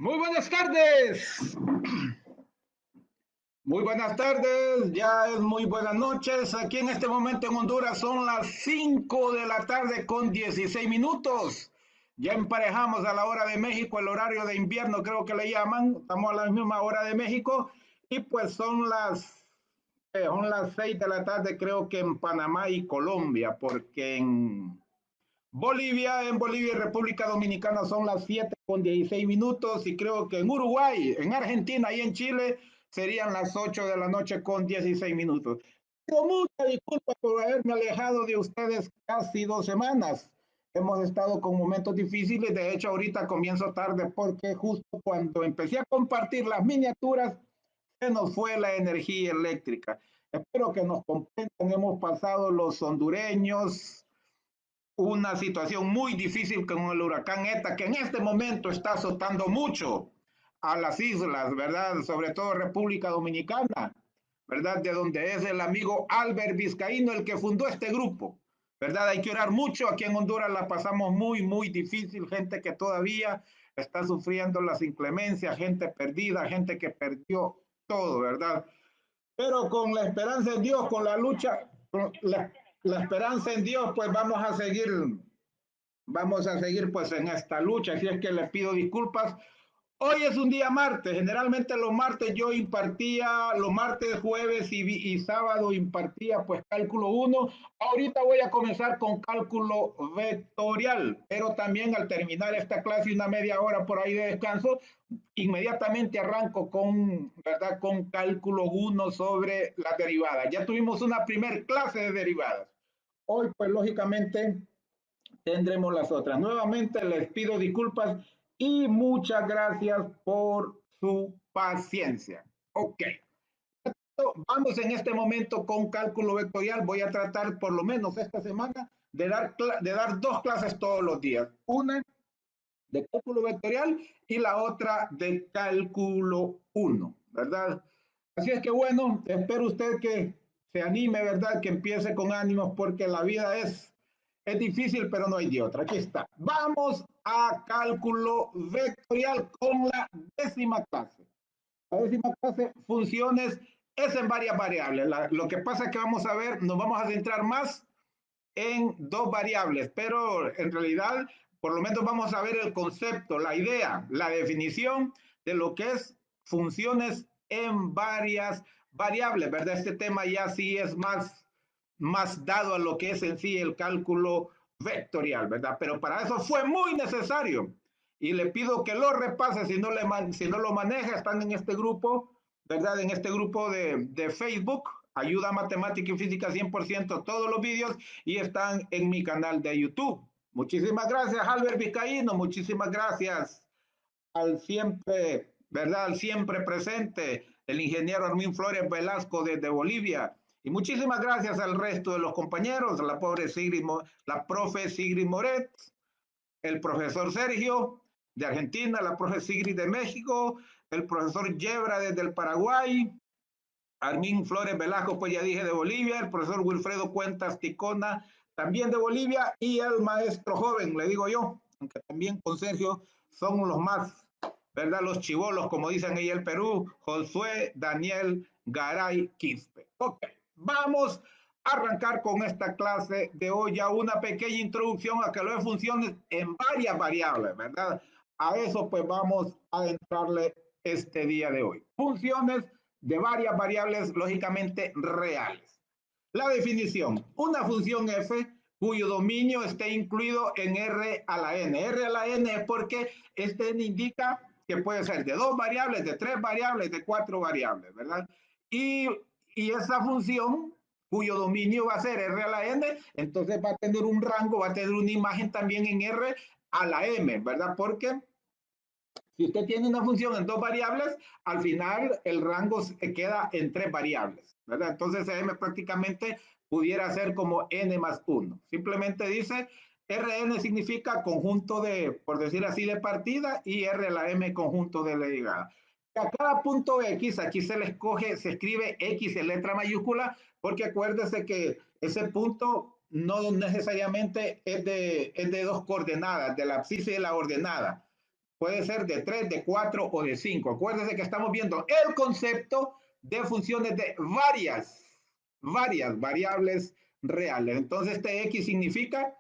Muy buenas tardes. Muy buenas tardes. Ya es muy buenas noches. Aquí en este momento en Honduras son las 5 de la tarde con 16 minutos. Ya emparejamos a la hora de México, el horario de invierno creo que le llaman. Estamos a la misma hora de México y pues son las 6 de la tarde creo que en Panamá y Colombia, porque en Bolivia y República Dominicana son las 7 con 16 minutos y creo que en Uruguay, en Argentina y en Chile serían las 8 de la noche con 16 minutos. Pido mucha disculpa por haberme alejado de ustedes casi 2 semanas. Hemos estado con momentos difíciles, de hecho ahorita comienzo tarde porque justo cuando empecé a compartir las miniaturas se nos fue la energía eléctrica. Espero que nos comprendan, hemos pasado los hondureños una situación muy difícil con el huracán ETA, que en este momento está azotando mucho a las islas, ¿verdad? Sobre todo República Dominicana, ¿verdad? De donde es el amigo Albert Vizcaíno el que fundó este grupo, ¿verdad? Hay que orar mucho. Aquí en Honduras la pasamos muy, muy difícil. Gente que todavía está sufriendo las inclemencias, gente perdida, gente que perdió todo, ¿verdad? Pero con la esperanza en Dios, con la lucha, con la esperanza en Dios, pues vamos a seguir pues en esta lucha, así es que les pido disculpas. Hoy es un día martes, generalmente los martes yo impartía, los martes, jueves y sábado impartía pues cálculo uno. Ahorita voy a comenzar con cálculo vectorial, pero también al terminar esta clase una media hora por ahí de descanso, inmediatamente arranco con, ¿verdad? Con cálculo uno sobre las derivadas. Ya tuvimos una primer clase de derivadas. Hoy pues lógicamente tendremos las otras. Nuevamente les pido disculpas y muchas gracias por su paciencia. Ok, vamos en este momento con cálculo vectorial. Voy a tratar por lo menos esta semana de dar dos clases todos los días. Una de cálculo vectorial y la otra de cálculo uno, ¿verdad? Así es que bueno, espero usted que se anime, ¿verdad? Que empiece con ánimos porque la vida es difícil, pero no hay de otra. Aquí está. Vamos a cálculo vectorial con la décima clase. La décima clase, funciones, es en varias variables. Lo que pasa es que vamos a ver, nos vamos a centrar más en dos variables, pero en realidad por lo menos vamos a ver el concepto, la idea, la definición de lo que es funciones en varias variables, ¿verdad? Este tema ya sí es más dado a lo que es en sí el cálculo vectorial, ¿verdad? Pero para eso fue muy necesario. Y le pido que lo repase si no lo maneja, están en este grupo, ¿verdad? En este grupo de Facebook, Ayuda Matemática y Física 100%, todos los vídeos y están en mi canal de YouTube. Muchísimas gracias, Albert Vizcaíno. Muchísimas gracias al siempre, ¿verdad? Al siempre presente, el ingeniero Armin Flores Velasco desde Bolivia. Y muchísimas gracias al resto de los compañeros, la profe Sigrid Moret, el profesor Sergio de Argentina, la profe Sigrid de México, el profesor Yebra desde el Paraguay, Armin Flores Velasco, pues ya dije, de Bolivia, el profesor Wilfredo Cuentas Ticona, también de Bolivia, y el maestro joven, le digo yo, aunque también con Sergio son los más, ¿verdad? Los chivolos, como dicen ahí en el Perú, Josué Daniel Garay Quispe. Ok, vamos a arrancar con esta clase de hoy ya una pequeña introducción a que lo de funciones en varias variables, ¿verdad? A eso pues vamos a entrarle este día de hoy. Funciones de varias variables lógicamente reales. La definición, una función f cuyo dominio esté incluido en R a la n. R a la n es porque este n indica que puede ser de dos variables, de tres variables, de cuatro variables, ¿verdad? Y, y esa función cuyo dominio va a ser R a la n, entonces va a tener un rango, va a tener una imagen también en R a la m, ¿verdad? Porque si usted tiene una función en dos variables, al final el rango queda en tres variables, ¿verdad? Entonces m prácticamente pudiera ser como n más 1. Simplemente dice Rn significa conjunto de, por decir así, de partida y R a la m conjunto de la llegada. A cada punto X, aquí se le escoge, se escribe X en letra mayúscula, porque acuérdese que ese punto no necesariamente es de dos coordenadas, de la abscisa y de la ordenada. Puede ser de 3, de 4 o de 5. Acuérdense que estamos viendo el concepto de funciones de varias variables reales. Entonces, este X significa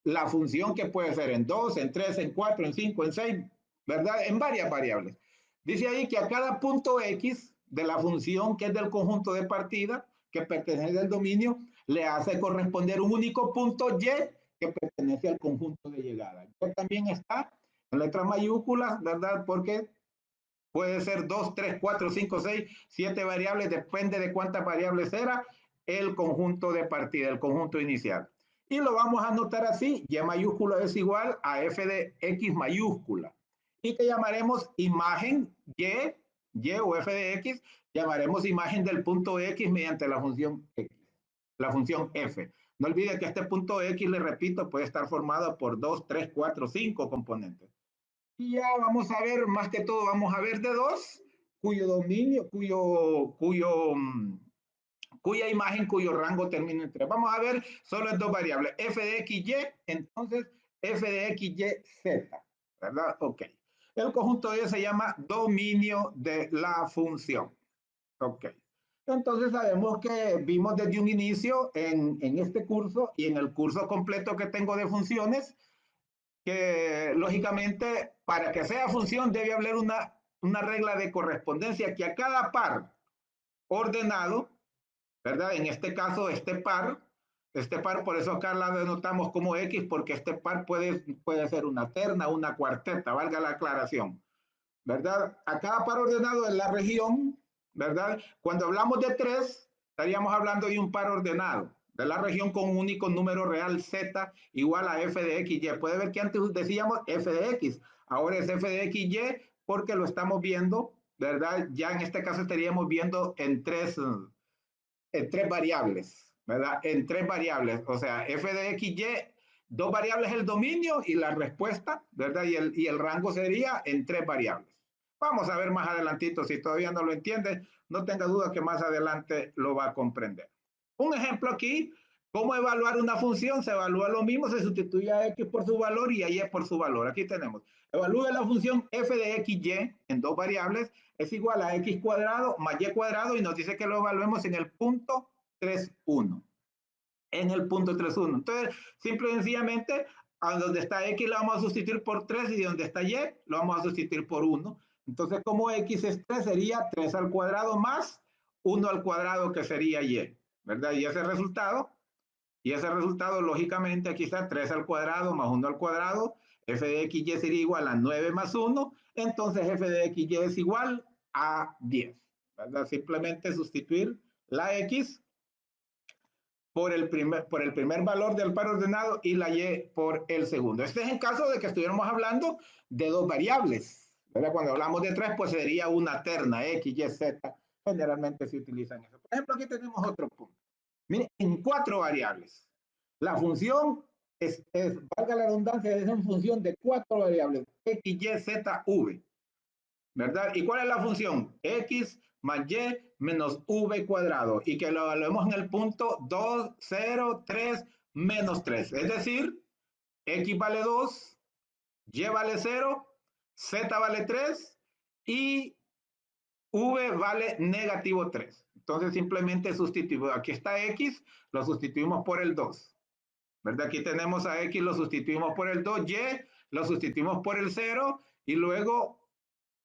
la función que puede ser en 2, en 3, en 4, en 5, en 6, ¿verdad? En varias variables. Dice ahí que a cada punto X de la función que es del conjunto de partida, que pertenece al dominio, le hace corresponder un único punto Y que pertenece al conjunto de llegada. Y también está en letras mayúsculas, ¿verdad? Porque puede ser 2, 3, 4, 5, 6, 7 variables, depende de cuántas variables era el conjunto de partida, el conjunto inicial. Y lo vamos a anotar así, Y mayúscula es igual a F de X mayúscula. Y que llamaremos imagen Y o F de X, llamaremos imagen del punto X mediante la función X, la función F. No olvide que este punto X, le repito, puede estar formado por 2, 3, 4, 5 componentes. Y ya vamos a ver, más que todo, vamos a ver de dos, cuyo dominio, cuya imagen, cuyo rango termina en 3. Vamos a ver solo en dos variables, f de x, y, entonces f de x, y, z, ¿verdad? Ok. El conjunto de se llama dominio de la función. Ok. Entonces sabemos que vimos desde un inicio en este curso y en el curso completo que tengo de funciones, que lógicamente para que sea función debe haber una regla de correspondencia que a cada par ordenado, ¿verdad? En este caso, este par, por eso acá la denotamos como X, porque este par puede ser una terna, una cuarteta, valga la aclaración, ¿verdad? A cada par ordenado en la región, ¿verdad? Cuando hablamos de 3, estaríamos hablando de un par ordenado de la región con un único número real z igual a f de x, y. Puede ver que antes decíamos f de x, ahora es f de x, y, porque lo estamos viendo, ¿verdad? Ya en este caso estaríamos viendo en tres variables, ¿verdad? En tres variables, o sea, f de x, y, dos variables el dominio y la respuesta, ¿verdad? Y el rango sería en tres variables. Vamos a ver más adelantito, si todavía no lo entiende, no tenga duda que más adelante lo va a comprender. Un ejemplo aquí, ¿cómo evaluar una función? Se evalúa lo mismo, se sustituye a x por su valor y a y por su valor. Aquí tenemos, evalúe la función f de x, y en dos variables, es igual a x cuadrado más y cuadrado, y nos dice que lo evaluemos en el punto 3,1. En el punto 3,1. Entonces, simple y sencillamente, a donde está x lo vamos a sustituir por 3 y donde está y lo vamos a sustituir por 1. Entonces, como x es 3, sería 3 al cuadrado más 1 al cuadrado, que sería y, ¿verdad? Y ese resultado, lógicamente, aquí está 3 al cuadrado más 1 al cuadrado, f de x, y sería igual a 9 más 1, entonces f de x, y es igual a 10, ¿verdad? Simplemente sustituir la x por el primer valor del par ordenado y la y por el segundo. Este es en caso de que estuviéramos hablando de dos variables, ¿verdad? Cuando hablamos de tres, pues sería una terna, x, y, z. Generalmente se utilizan eso. Por ejemplo, aquí tenemos otro punto. Miren, en cuatro variables. La función valga la redundancia, es en función de cuatro variables, x, y, z, v, ¿verdad? ¿Y cuál es la función? X más y menos v cuadrado, y que lo evaluemos en el punto 2, 0, 3, menos 3. Es decir, x vale 2, y vale 0, z vale 3 y v vale negativo 3. Entonces simplemente sustituimos. Aquí está x, lo sustituimos por el 2. ¿Verdad? Aquí tenemos a x, lo sustituimos por el 2, y lo sustituimos por el 0, y luego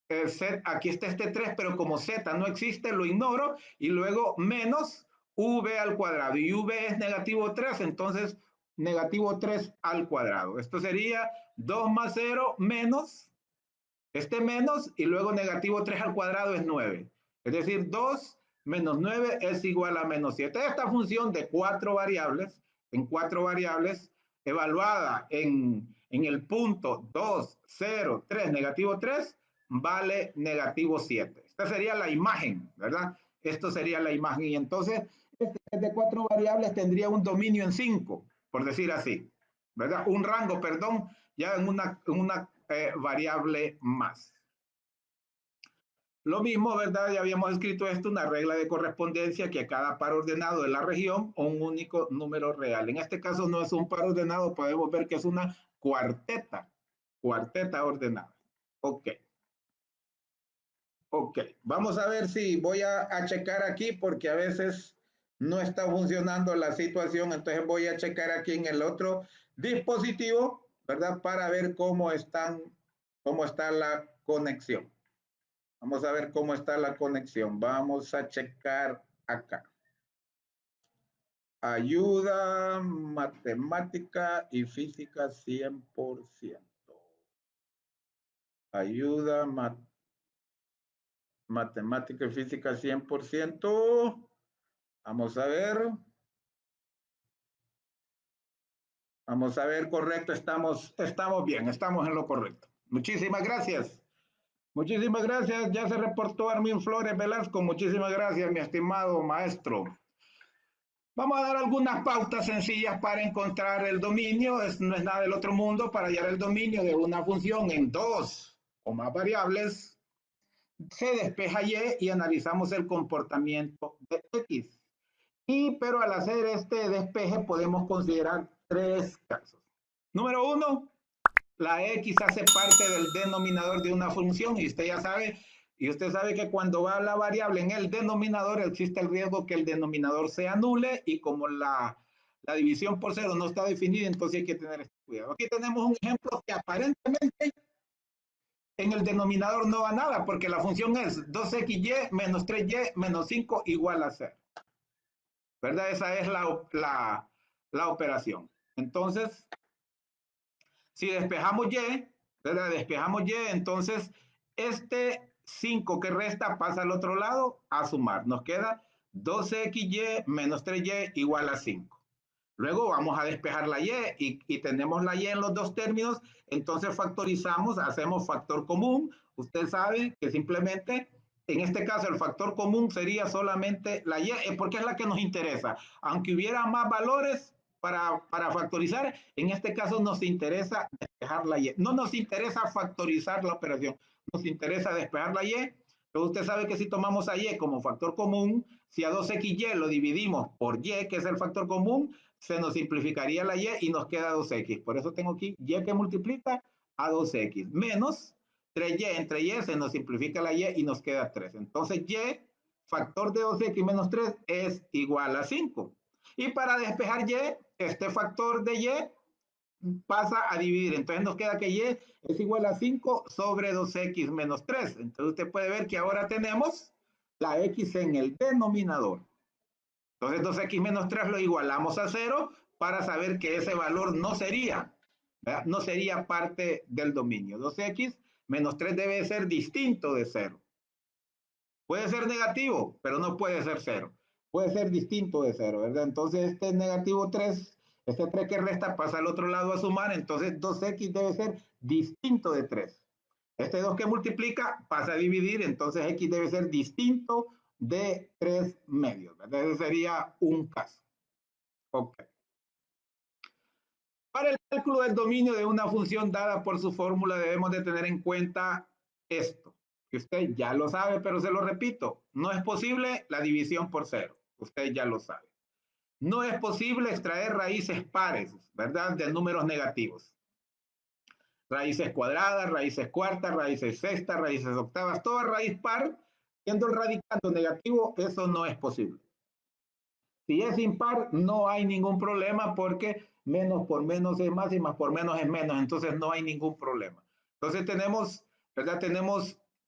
Z, aquí está este 3, pero como Z no existe, lo ignoro, y luego menos V al cuadrado, y V es negativo 3, entonces negativo 3 al cuadrado. Esto sería 2 más 0 menos, este menos, y luego negativo 3 al cuadrado es 9. Es decir, 2 menos 9 es igual a menos 7. Esta función de cuatro variables, evaluada en el punto 2, 0, 3, negativo 3, vale negativo 7. Esta sería la imagen, ¿verdad? Esto sería la imagen. Y entonces, este de cuatro variables tendría un dominio en 5, por decir así, ¿verdad? Un rango, perdón, ya en una variable más. Lo mismo, ¿verdad? Ya habíamos escrito esto, una regla de correspondencia que a cada par ordenado de la región un único número real. En este caso no es un par ordenado, podemos ver que es una cuarteta ordenada. Ok, ok. Vamos a ver si voy a checar aquí porque a veces no está funcionando la situación. Entonces voy a checar aquí en el otro dispositivo, ¿verdad? Para ver cómo está la conexión. Vamos a ver cómo está la conexión. Vamos a checar acá. Ayuda, matemática y física 100%. Ayuda, matemática y física 100%. Vamos a ver. Vamos a ver, correcto. Estamos bien, estamos en lo correcto. Muchísimas gracias. Muchísimas gracias. Ya se reportó Armin Flores Velasco. Muchísimas gracias, mi estimado maestro. Vamos a dar algunas pautas sencillas para encontrar el dominio. No es nada del otro mundo. Para hallar el dominio de una función en dos o más variables, se despeja y analizamos el comportamiento de X. Pero al hacer este despeje podemos considerar tres casos. Número uno, la X hace parte del denominador de una función y usted sabe que cuando va la variable en el denominador existe el riesgo que el denominador se anule y como la división por cero no está definida, entonces hay que tener este cuidado. Aquí tenemos un ejemplo que aparentemente en el denominador no va nada porque la función es 2xy menos 3y menos 5 igual a 0. ¿Verdad? Esa es la operación. Entonces, si despejamos y, ¿verdad? Despejamos y, entonces este 5 que resta pasa al otro lado a sumar. Nos queda 12xy menos 3y igual a 5. Luego vamos a despejar la y tenemos la y en los dos términos, entonces factorizamos, hacemos factor común. Usted sabe que simplemente, en este caso, el factor común sería solamente la y, porque es la que nos interesa. Aunque hubiera más valores para factorizar, en este caso nos interesa despejar la y. No nos interesa factorizar la operación, nos interesa despejar la y. Pero usted sabe que si tomamos a y como factor común, si a 2xy lo dividimos por y, que es el factor común, se nos simplificaría la y nos queda 2x. Por eso tengo aquí y que multiplica a 2x menos 3y. Entre y se nos simplifica la y nos queda 3. Entonces y factor de 2x menos 3 es igual a 5. Y para despejar y, este factor de y pasa a dividir. Entonces nos queda que y es igual a 5 sobre 2x menos 3. Entonces usted puede ver que ahora tenemos la x en el denominador. Entonces 2x menos 3 lo igualamos a 0 para saber que ese valor no sería, ¿verdad? No sería parte del dominio. 2x menos 3 debe ser distinto de 0. Puede ser negativo, pero no puede ser 0. Puede ser distinto de 0, ¿verdad? Entonces este negativo 3, este 3 que resta pasa al otro lado a sumar, entonces 2x debe ser distinto de 3. Este 2 que multiplica pasa a dividir, entonces x debe ser distinto de 3 medios, ¿verdad? Ese sería un caso. Ok. Para el cálculo del dominio de una función dada por su fórmula debemos de tener en cuenta esto, que usted ya lo sabe, pero se lo repito, no es posible la división por cero, usted ya lo sabe. No es posible extraer raíces pares, ¿verdad? De números negativos. Raíces cuadradas, raíces cuartas, raíces sextas, raíces octavas, toda raíz par, siendo el radicando negativo, eso no es posible. Si es impar, no hay ningún problema porque menos por menos es más y más por menos es menos, entonces no hay ningún problema. Entonces tenemos, ¿verdad?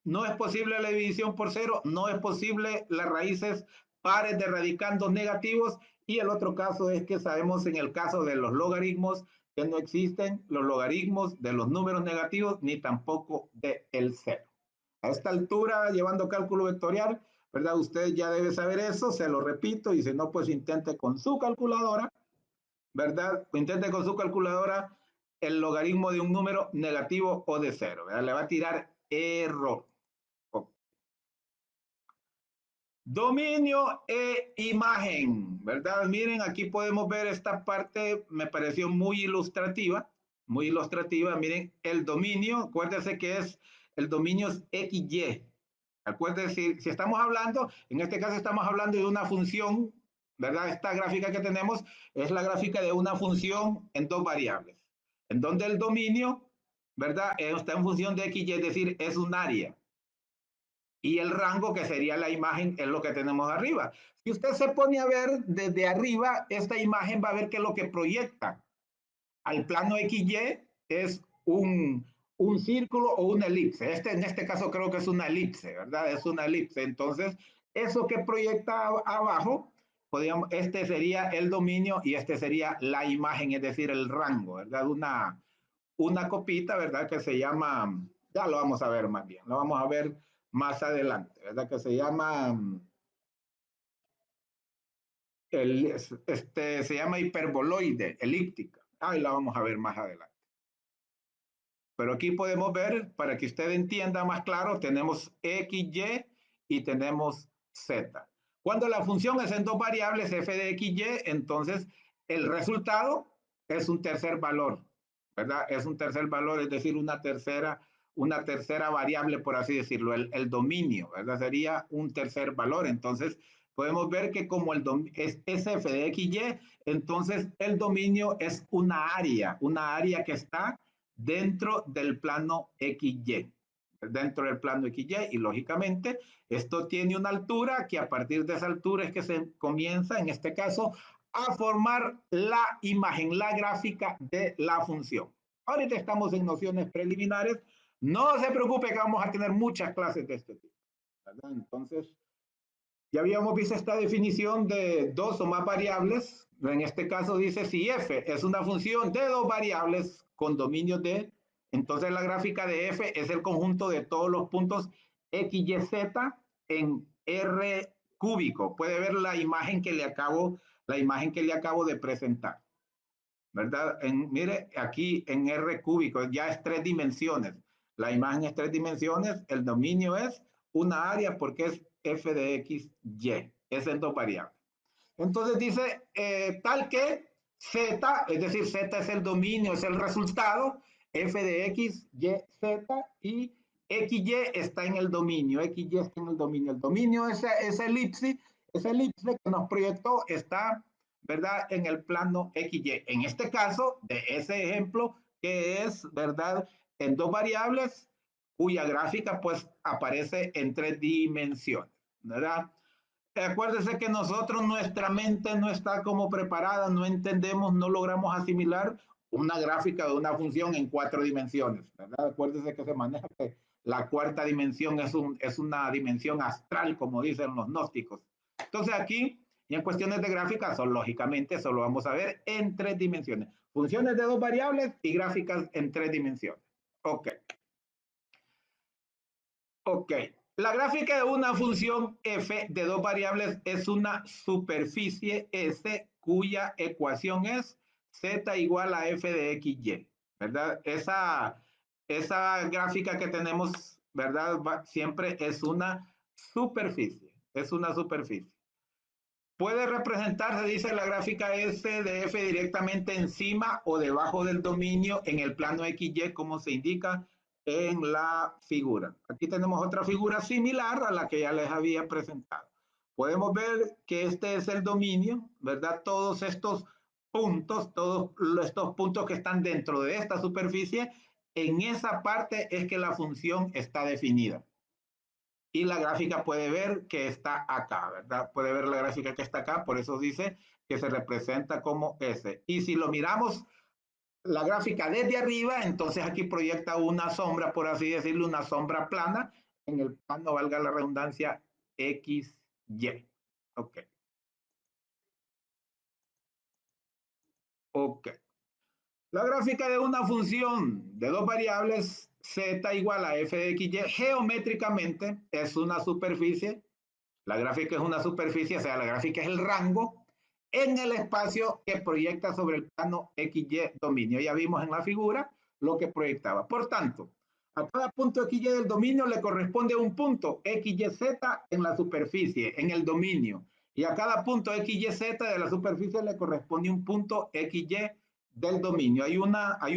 No es posible la división por cero, no es posible las raíces pares de radicandos negativos y el otro caso es que sabemos en el caso de los logaritmos que no existen los logaritmos de los números negativos ni tampoco de el cero. A esta altura, llevando cálculo vectorial, ¿verdad? Usted ya debe saber eso, se lo repito, y si no, pues intente con su calculadora, ¿verdad? Intente con su calculadora el logaritmo de un número negativo o de cero, ¿verdad? Le va a tirar error. Dominio e imagen, ¿verdad? Miren, aquí podemos ver esta parte, me pareció muy ilustrativa, muy ilustrativa. Miren, el dominio, acuérdense que el dominio es XY. Acuérdense, si estamos hablando, en este caso estamos hablando de una función, ¿verdad? Esta gráfica que tenemos es la gráfica de una función en dos variables, en donde el dominio ¿verdad? Está en función de X, y es decir, es un área. Y el rango, que sería la imagen, es lo que tenemos arriba. Si usted se pone a ver desde arriba, esta imagen va a ver que lo que proyecta al plano XY es un círculo o una elipse. En este caso creo que es una elipse, ¿verdad? Es una elipse. Entonces, eso que proyecta abajo, podríamos, este sería el dominio y este sería la imagen, es decir, el rango, ¿verdad? Una copita, ¿verdad? Que se llama, ya lo vamos a ver más bien, lo vamos a ver más adelante, ¿verdad? Que se llama, se llama hiperboloide, elíptica. Ahí la vamos a ver más adelante. Pero aquí podemos ver, para que usted entienda más claro, tenemos x, y y tenemos z. Cuando la función es en dos variables, f de x, y, entonces el resultado es un tercer valor, ¿verdad? Es un tercer valor, es decir, una tercera variable, por así decirlo, el dominio, ¿verdad? Sería un tercer valor. Entonces, podemos ver que como es f de x, y, entonces el dominio es una área que está dentro del plano XY, dentro del plano XY, y lógicamente esto tiene una altura que a partir de esa altura es que se comienza, en este caso, a formar la imagen, la gráfica de la función. Ahorita estamos en nociones preliminares, no se preocupe que vamos a tener muchas clases de este tipo, ¿verdad? Entonces, ya habíamos visto esta definición de dos o más variables. En este caso dice si f es una función de dos variables con dominio de, entonces la gráfica de f es el conjunto de todos los puntos x, y, z en R cúbico. Puede ver la imagen que le acabo de presentar, ¿verdad? Mire, aquí en R cúbico ya es tres dimensiones. La imagen es tres dimensiones, el dominio es una área porque es f de x, y, es en dos variables. Entonces dice tal que z, es decir, z es el dominio, es el resultado, f de x, y, z, y x, y está en el dominio, x, y está en el dominio. El dominio es esa elipse que nos proyectó está, ¿verdad?, en el plano x, y. En este caso, de ese ejemplo, que es, ¿verdad?, en dos variables, cuya gráfica pues aparece en tres dimensiones, ¿verdad? Acuérdese que nosotros, nuestra mente no está como preparada, no entendemos, no logramos asimilar una gráfica de una función en cuatro dimensiones, ¿verdad? Acuérdese que se maneja que la cuarta dimensión es una dimensión astral, como dicen los gnósticos. Entonces aquí, y en cuestiones de gráfica, lógicamente solo vamos a ver en tres dimensiones. Funciones de dos variables y gráficas en tres dimensiones. Ok. Ok. La gráfica de una función f de dos variables es una superficie S cuya ecuación es z igual a f de x, y, ¿verdad? Esa gráfica que tenemos, ¿verdad? Siempre es una superficie. Puede representarse, dice la gráfica S de f directamente encima o debajo del dominio en el plano XY, como se indica en la figura. Aquí tenemos otra figura similar a la que ya les había presentado. Podemos ver que este es el dominio, ¿verdad? Todos estos puntos que están dentro de esta superficie, en esa parte es que la función está definida. Y la gráfica puede ver que está acá, ¿verdad? Puede ver la gráfica que está acá, por eso dice que se representa como S. Y si lo miramos la gráfica desde arriba, entonces aquí proyecta una sombra, por así decirlo, una sombra plana en el plano, valga la redundancia, X, Y. Ok. Ok. La gráfica de una función de dos variables z igual a f de x, y geométricamente es una superficie. La gráfica es una superficie, o sea, la gráfica es el rango en el espacio que proyecta sobre el plano XY dominio. Ya vimos en la figura lo que proyectaba. Por tanto, a cada punto XY del dominio le corresponde un punto XYZ en la superficie, en el dominio. Y a cada punto XYZ de la superficie le corresponde un punto XY del dominio. Hay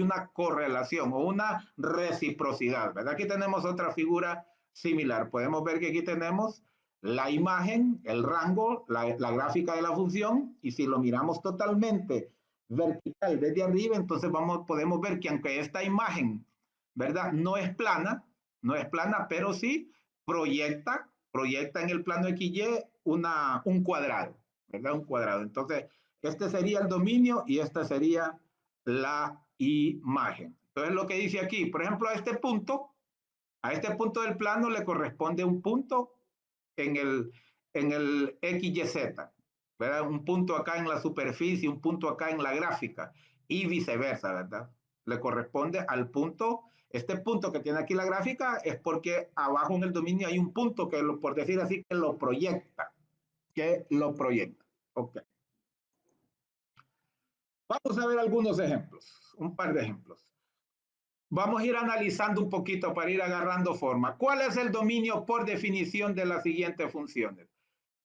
una correlación o una reciprocidad, ¿verdad? Aquí tenemos otra figura similar. Podemos ver que aquí tenemos la imagen, el rango, la gráfica de la función, y si lo miramos totalmente vertical desde arriba, entonces podemos ver que aunque esta imagen, ¿verdad? No es plana, pero sí proyecta en el plano XY un cuadrado, ¿verdad? Un cuadrado. Entonces, este sería el dominio y esta sería la imagen. Entonces, lo que dice aquí, por ejemplo, a este punto del plano le corresponde un punto en el XYZ, ¿verdad? Un punto acá en la superficie, un punto acá en la gráfica y viceversa, ¿verdad? Le corresponde al punto, este punto que tiene aquí la gráfica es porque abajo en el dominio hay un punto que, por decir así, que lo proyecta. Ok. Vamos a ver algunos ejemplos, un par de ejemplos. Vamos a ir analizando un poquito para ir agarrando forma. ¿Cuál es el dominio por definición de las siguientes funciones?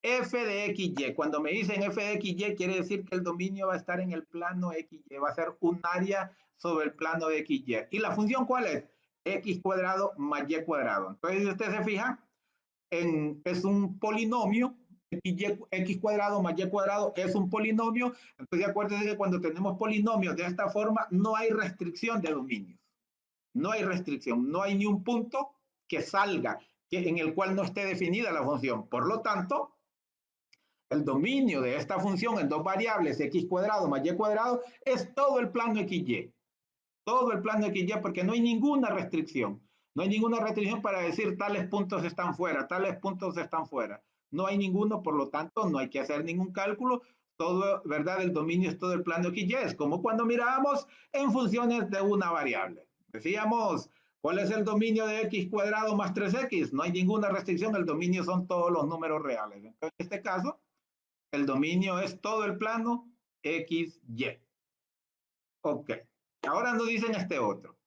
F de XY. Cuando me dicen F de XY, quiere decir que el dominio va a estar en el plano XY, va a ser un área sobre el plano de XY. ¿Y la función cuál es? X cuadrado más Y cuadrado. Entonces, si usted se fija, es un polinomio, X cuadrado más Y cuadrado es un polinomio. Entonces, acuérdense que cuando tenemos polinomios de esta forma, no hay restricción de dominios. No hay restricción, no hay ni un punto que salga en el cual no esté definida la función. Por lo tanto, el dominio de esta función en dos variables, x cuadrado más y cuadrado, es todo el plano XY. Todo el plano XY porque no hay ninguna restricción. No hay ninguna restricción para decir tales puntos están fuera, tales puntos están fuera. No hay ninguno, por lo tanto, no hay que hacer ningún cálculo. Todo, ¿verdad? El dominio es todo el plano XY. Es como cuando mirábamos en funciones de una variable. Decíamos, ¿cuál es el dominio de x cuadrado más 3x? No hay ninguna restricción, el dominio son todos los números reales. Entonces, en este caso, el dominio es todo el plano XY. Ok. Ahora nos dicen este otro.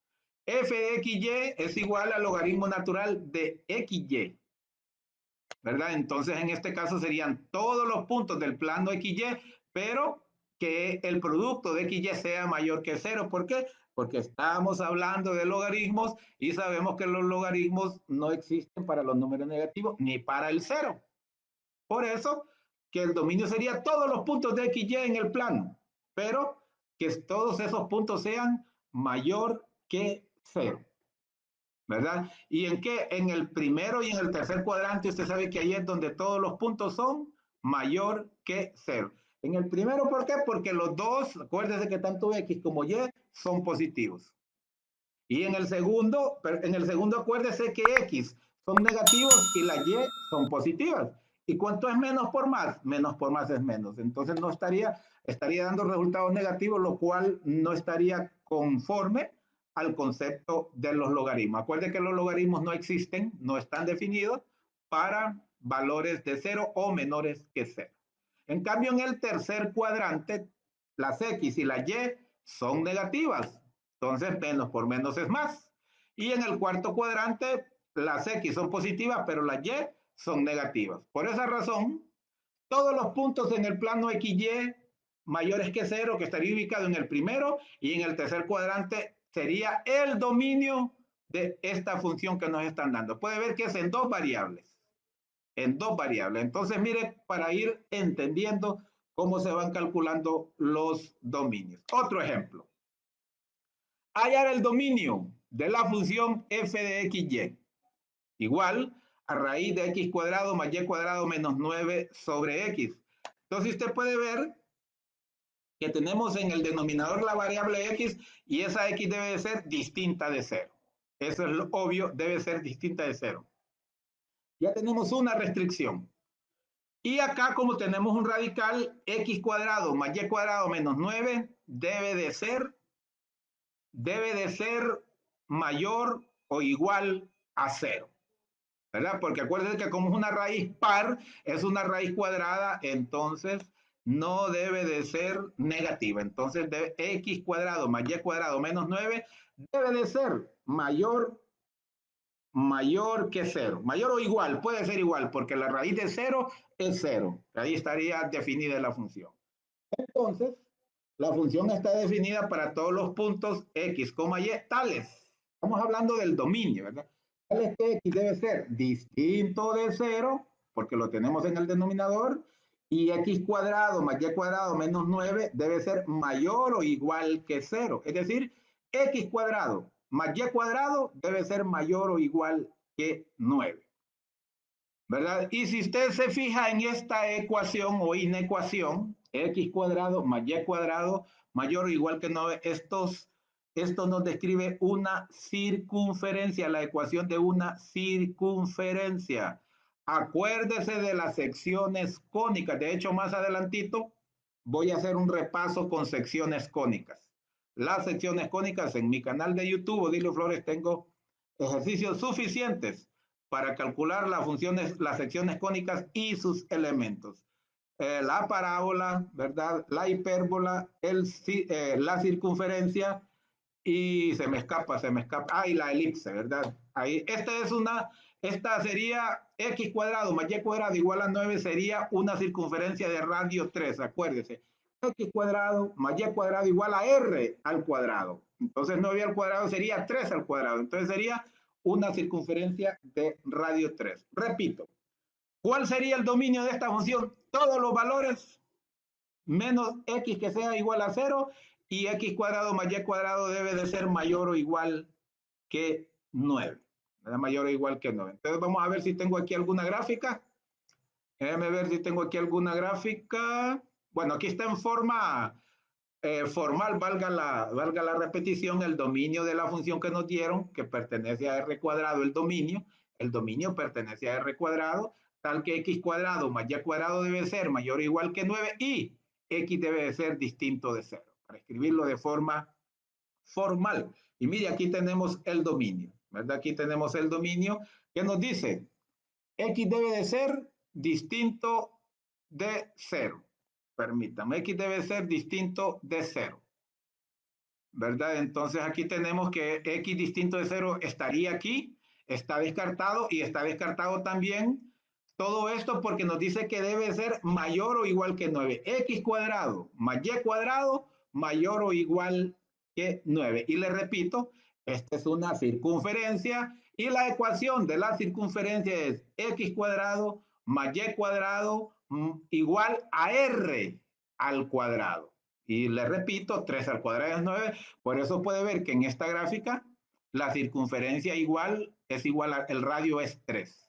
F de XY es igual al logaritmo natural de XY. ¿Verdad? Entonces, en este caso serían todos los puntos del plano XY, pero que el producto de XY sea mayor que cero. ¿Por qué? Porque estamos hablando de logaritmos y sabemos que los logaritmos no existen para los números negativos ni para el cero. Por eso que el dominio sería todos los puntos de XY en el plano, pero que todos esos puntos sean mayor que cero, ¿verdad? ¿Y en qué? En el primero y en el tercer cuadrante usted sabe que ahí es donde todos los puntos son mayor que cero. En el primero, ¿por qué? Porque los dos, acuérdense que tanto X como Y son positivos. Y en el segundo acuérdese que X son negativos y la Y son positivas. ¿Y cuánto es menos por más? Menos por más es menos. Entonces no estaría dando resultados negativos, lo cual no estaría conforme al concepto de los logaritmos. Acuérdense que los logaritmos no existen, no están definidos para valores de cero o menores que cero. En cambio, en el tercer cuadrante, las X y la Y son negativas. Entonces, menos por menos es más. Y en el cuarto cuadrante, las X son positivas, pero las Y son negativas. Por esa razón, todos los puntos en el plano XY mayores que cero, que estaría ubicado en el primero y en el tercer cuadrante, sería el dominio de esta función que nos están dando. Puede ver que es en dos variables. En dos variables. Entonces, mire, para ir entendiendo cómo se van calculando los dominios. Otro ejemplo. Hallar el dominio de la función f de xy igual a raíz de x cuadrado más y cuadrado menos 9 sobre x. Entonces usted puede ver que tenemos en el denominador la variable x y esa x debe de ser distinta de 0. Eso es lo obvio, debe ser distinta de 0. Ya tenemos una restricción. Y acá, como tenemos un radical, x cuadrado más y cuadrado menos 9 debe de ser mayor o igual a 0. ¿Verdad? Porque acuérdense que como es una raíz par, es una raíz cuadrada, entonces no debe de ser negativa. Entonces x cuadrado más y cuadrado menos 9 debe de ser mayor que 0. Mayor o igual, puede ser igual, porque la raíz de 0 es 0. Ahí estaría definida la función. Entonces, la función está definida para todos los puntos x, y tales. Estamos hablando del dominio, ¿verdad? Tales que x debe ser distinto de 0, porque lo tenemos en el denominador, y x cuadrado más y cuadrado menos 9 debe ser mayor o igual que 0. Es decir, x cuadrado más y cuadrado debe ser mayor o igual que 9. ¿Verdad? Y si usted se fija en esta ecuación o inecuación, x cuadrado más y cuadrado mayor o igual que 9, esto nos describe una circunferencia, la ecuación de una circunferencia. Acuérdese de las secciones cónicas. De hecho, más adelantito voy a hacer un repaso con secciones cónicas. Las secciones cónicas en mi canal de YouTube, Odilio Flores, tengo ejercicios suficientes para calcular las funciones, las secciones cónicas y sus elementos. La parábola, ¿verdad? La hipérbola, la circunferencia y se me escapa. Ah, y la elipse, ¿verdad? Ahí, esta sería x cuadrado más y cuadrado igual a 9, sería una circunferencia de radio 3, acuérdese. X cuadrado más y cuadrado igual a r al cuadrado. Entonces 9 al cuadrado sería 3 al cuadrado. Entonces sería una circunferencia de radio 3. Repito, ¿cuál sería el dominio de esta función? Todos los valores menos x que sea igual a 0 y x cuadrado más y cuadrado debe de ser mayor o igual que 9. Mayor o igual que 9. Entonces vamos a ver si tengo aquí alguna gráfica. Déjame ver si tengo aquí alguna gráfica. Bueno, aquí está en forma formal, valga la repetición, el dominio de la función que nos dieron, que pertenece a r cuadrado, el dominio pertenece a r cuadrado, tal que x cuadrado más y cuadrado debe ser mayor o igual que 9 y x debe de ser distinto de 0, para escribirlo de forma formal. Y mire, aquí tenemos el dominio, ¿verdad? Aquí tenemos el dominio que nos dice x debe de ser distinto de 0. Permítame, x debe ser distinto de 0. ¿Verdad? Entonces aquí tenemos que x distinto de 0 estaría aquí, está descartado y está descartado también todo esto porque nos dice que debe ser mayor o igual que 9. X cuadrado más y cuadrado mayor o igual que 9. Y le repito, esta es una circunferencia y la ecuación de la circunferencia es x cuadrado más y cuadrado igual a r al cuadrado. Y le repito, 3 al cuadrado es 9. Por eso puede ver que en esta gráfica la circunferencia es igual el radio es 3.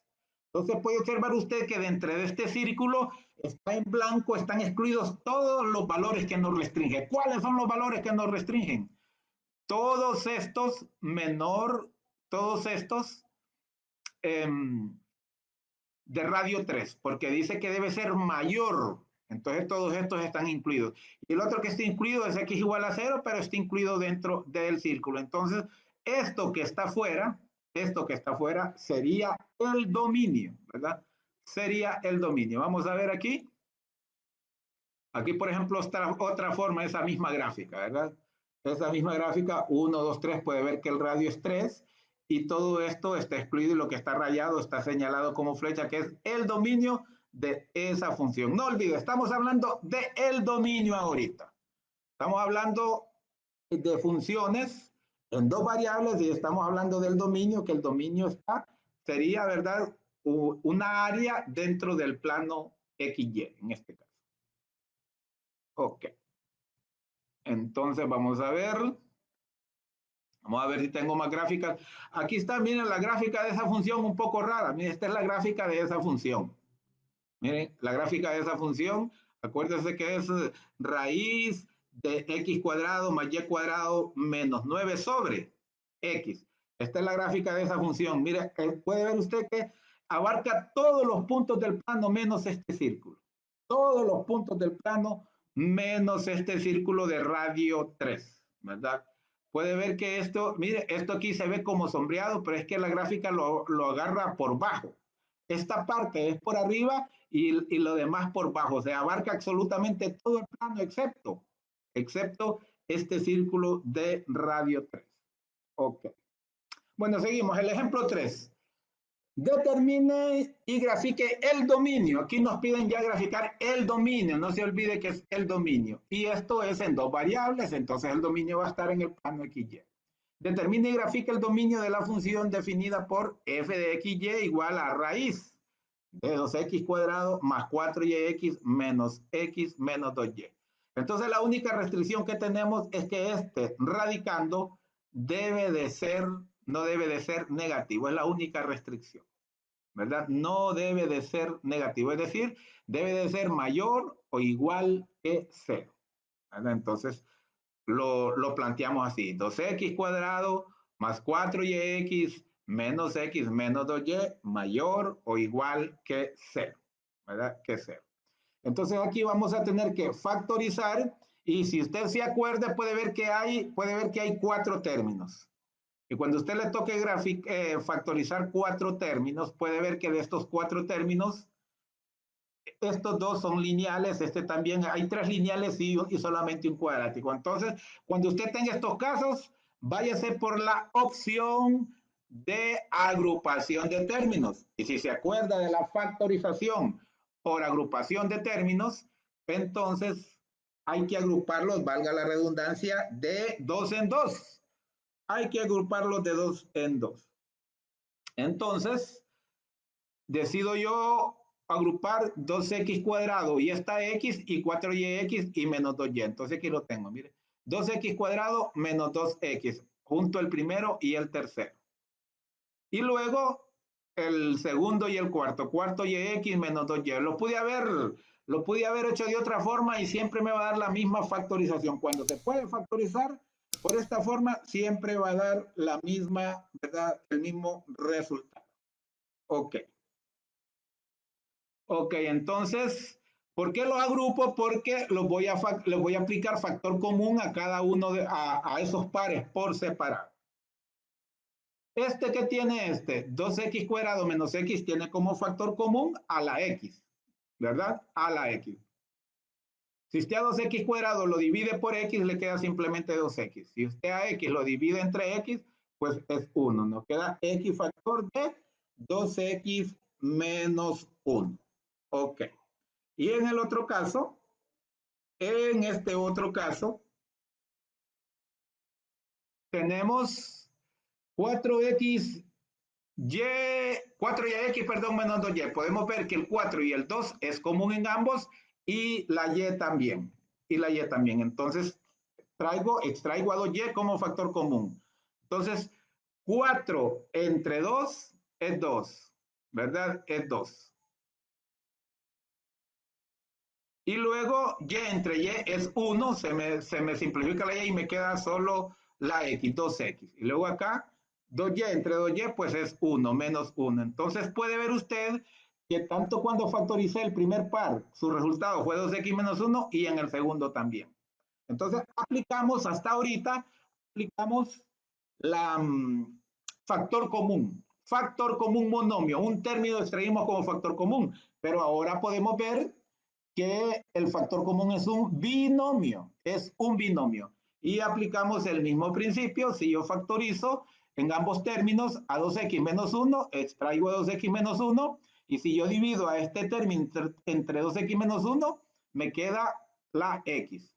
Entonces puede observar usted que dentro de este círculo está en blanco, están excluidos todos los valores que nos restringen. ¿Cuáles son los valores que nos restringen? Todos estos todos estos eh, de radio 3, porque dice que debe ser mayor. Entonces todos estos están incluidos. Y el otro que está incluido es x igual a 0, pero está incluido dentro del círculo. Entonces, esto que está fuera sería el dominio, ¿verdad? Sería el dominio. Vamos a ver aquí. Aquí, por ejemplo, está otra forma, esa misma gráfica, ¿verdad? Esa misma gráfica, 1, 2, 3, puede ver que el radio es 3 y todo esto está excluido y lo que está rayado está señalado como flecha, que es el dominio de esa función. No olvide, estamos hablando de el dominio ahorita. Estamos hablando de funciones en dos variables y estamos hablando del dominio, que el dominio sería, ¿verdad? Una área dentro del plano XY, en este caso. Ok. Entonces vamos a ver. Vamos a ver si tengo más gráficas. Aquí está, miren la gráfica de esa función un poco rara. Miren, esta es la gráfica de esa función. Miren, la gráfica de esa función. Acuérdense que es raíz de x cuadrado más y cuadrado menos 9 sobre x. Esta es la gráfica de esa función. Mire, puede ver usted que abarca todos los puntos del plano menos este círculo. Todos los puntos del plano menos este círculo de radio 3, ¿verdad? Puede ver que esto, mire, esto aquí se ve como sombreado, pero es que la gráfica lo agarra por bajo. Esta parte es por arriba y lo demás por bajo. O sea, abarca absolutamente todo el plano excepto este círculo de radio 3. Ok. Bueno, seguimos. El ejemplo 3. Determine y grafique el dominio. Aquí nos piden ya graficar el dominio. No se olvide que es el dominio. Y esto es en dos variables, entonces el dominio va a estar en el plano XY. Determine y grafique el dominio de la función definida por f de XY igual a raíz de 2x cuadrado más 4yx menos x menos 2y. Entonces la única restricción que tenemos es que este radicando no debe de ser negativo, es la única restricción, ¿verdad? No debe de ser negativo, es decir, debe de ser mayor o igual que cero, ¿verdad? Entonces, lo planteamos así, 2x cuadrado más 4yx menos x menos 2y mayor o igual que cero, ¿verdad? Que cero. Entonces aquí vamos a tener que factorizar y si usted se acuerda puede ver que hay cuatro términos. Y cuando usted le toque factorizar cuatro términos, puede ver que de estos cuatro términos, estos dos son lineales, este también, hay tres lineales y solamente un cuadrático. Entonces, cuando usted tenga estos casos, váyase por la opción de agrupación de términos. Y si se acuerda de la factorización por agrupación de términos, entonces hay que agruparlos, valga la redundancia, de dos en dos. Hay que agruparlos de dos en dos. Entonces, decido yo agrupar 2x cuadrado y esta x y 4yx y menos 2y. Entonces aquí lo tengo, mire. 2x cuadrado menos 2x, junto el primero y el tercero. Y luego el segundo y el cuarto yx menos 2y. Lo pude haber hecho de otra forma y siempre me va a dar la misma factorización. Cuando se puede factorizar por esta forma, siempre va a dar la misma, ¿verdad? El mismo resultado. Ok. Ok, entonces, ¿por qué los agrupo? Porque les voy a aplicar factor común a cada uno a esos pares por separado. ¿Qué tiene este? 2x cuadrado menos x tiene como factor común a la x, ¿verdad? A la x. Si usted a 2x cuadrado lo divide por x, le queda simplemente 2x. Si usted a x lo divide entre x, pues es 1. Nos queda x factor de 2x menos 1. Ok. Y en el otro caso, en este otro caso, tenemos 4x, y, 4y, perdón, menos 2y. Podemos ver que el 4 y el 2 es común en ambos y la y también. Y la y también. Entonces, extraigo a 2y como factor común. Entonces, 4 entre 2 es 2, ¿verdad? Es 2. Y luego y entre y es 1, se me simplifica la y y me queda solo la x, 2x. Y luego acá, 2y entre 2y, pues es 1, menos 1. Entonces puede ver usted que tanto cuando factoricé el primer par, su resultado fue 2x menos 1 y en el segundo también. Entonces hasta ahorita, aplicamos la factor común monomio, un término extraímos como factor común, pero ahora podemos ver que el factor común es un binomio. Y aplicamos el mismo principio, si yo factorizo en ambos términos a 2x menos 1, extraigo 2x menos 1, y si yo divido a este término entre 2x menos 1, me queda la x.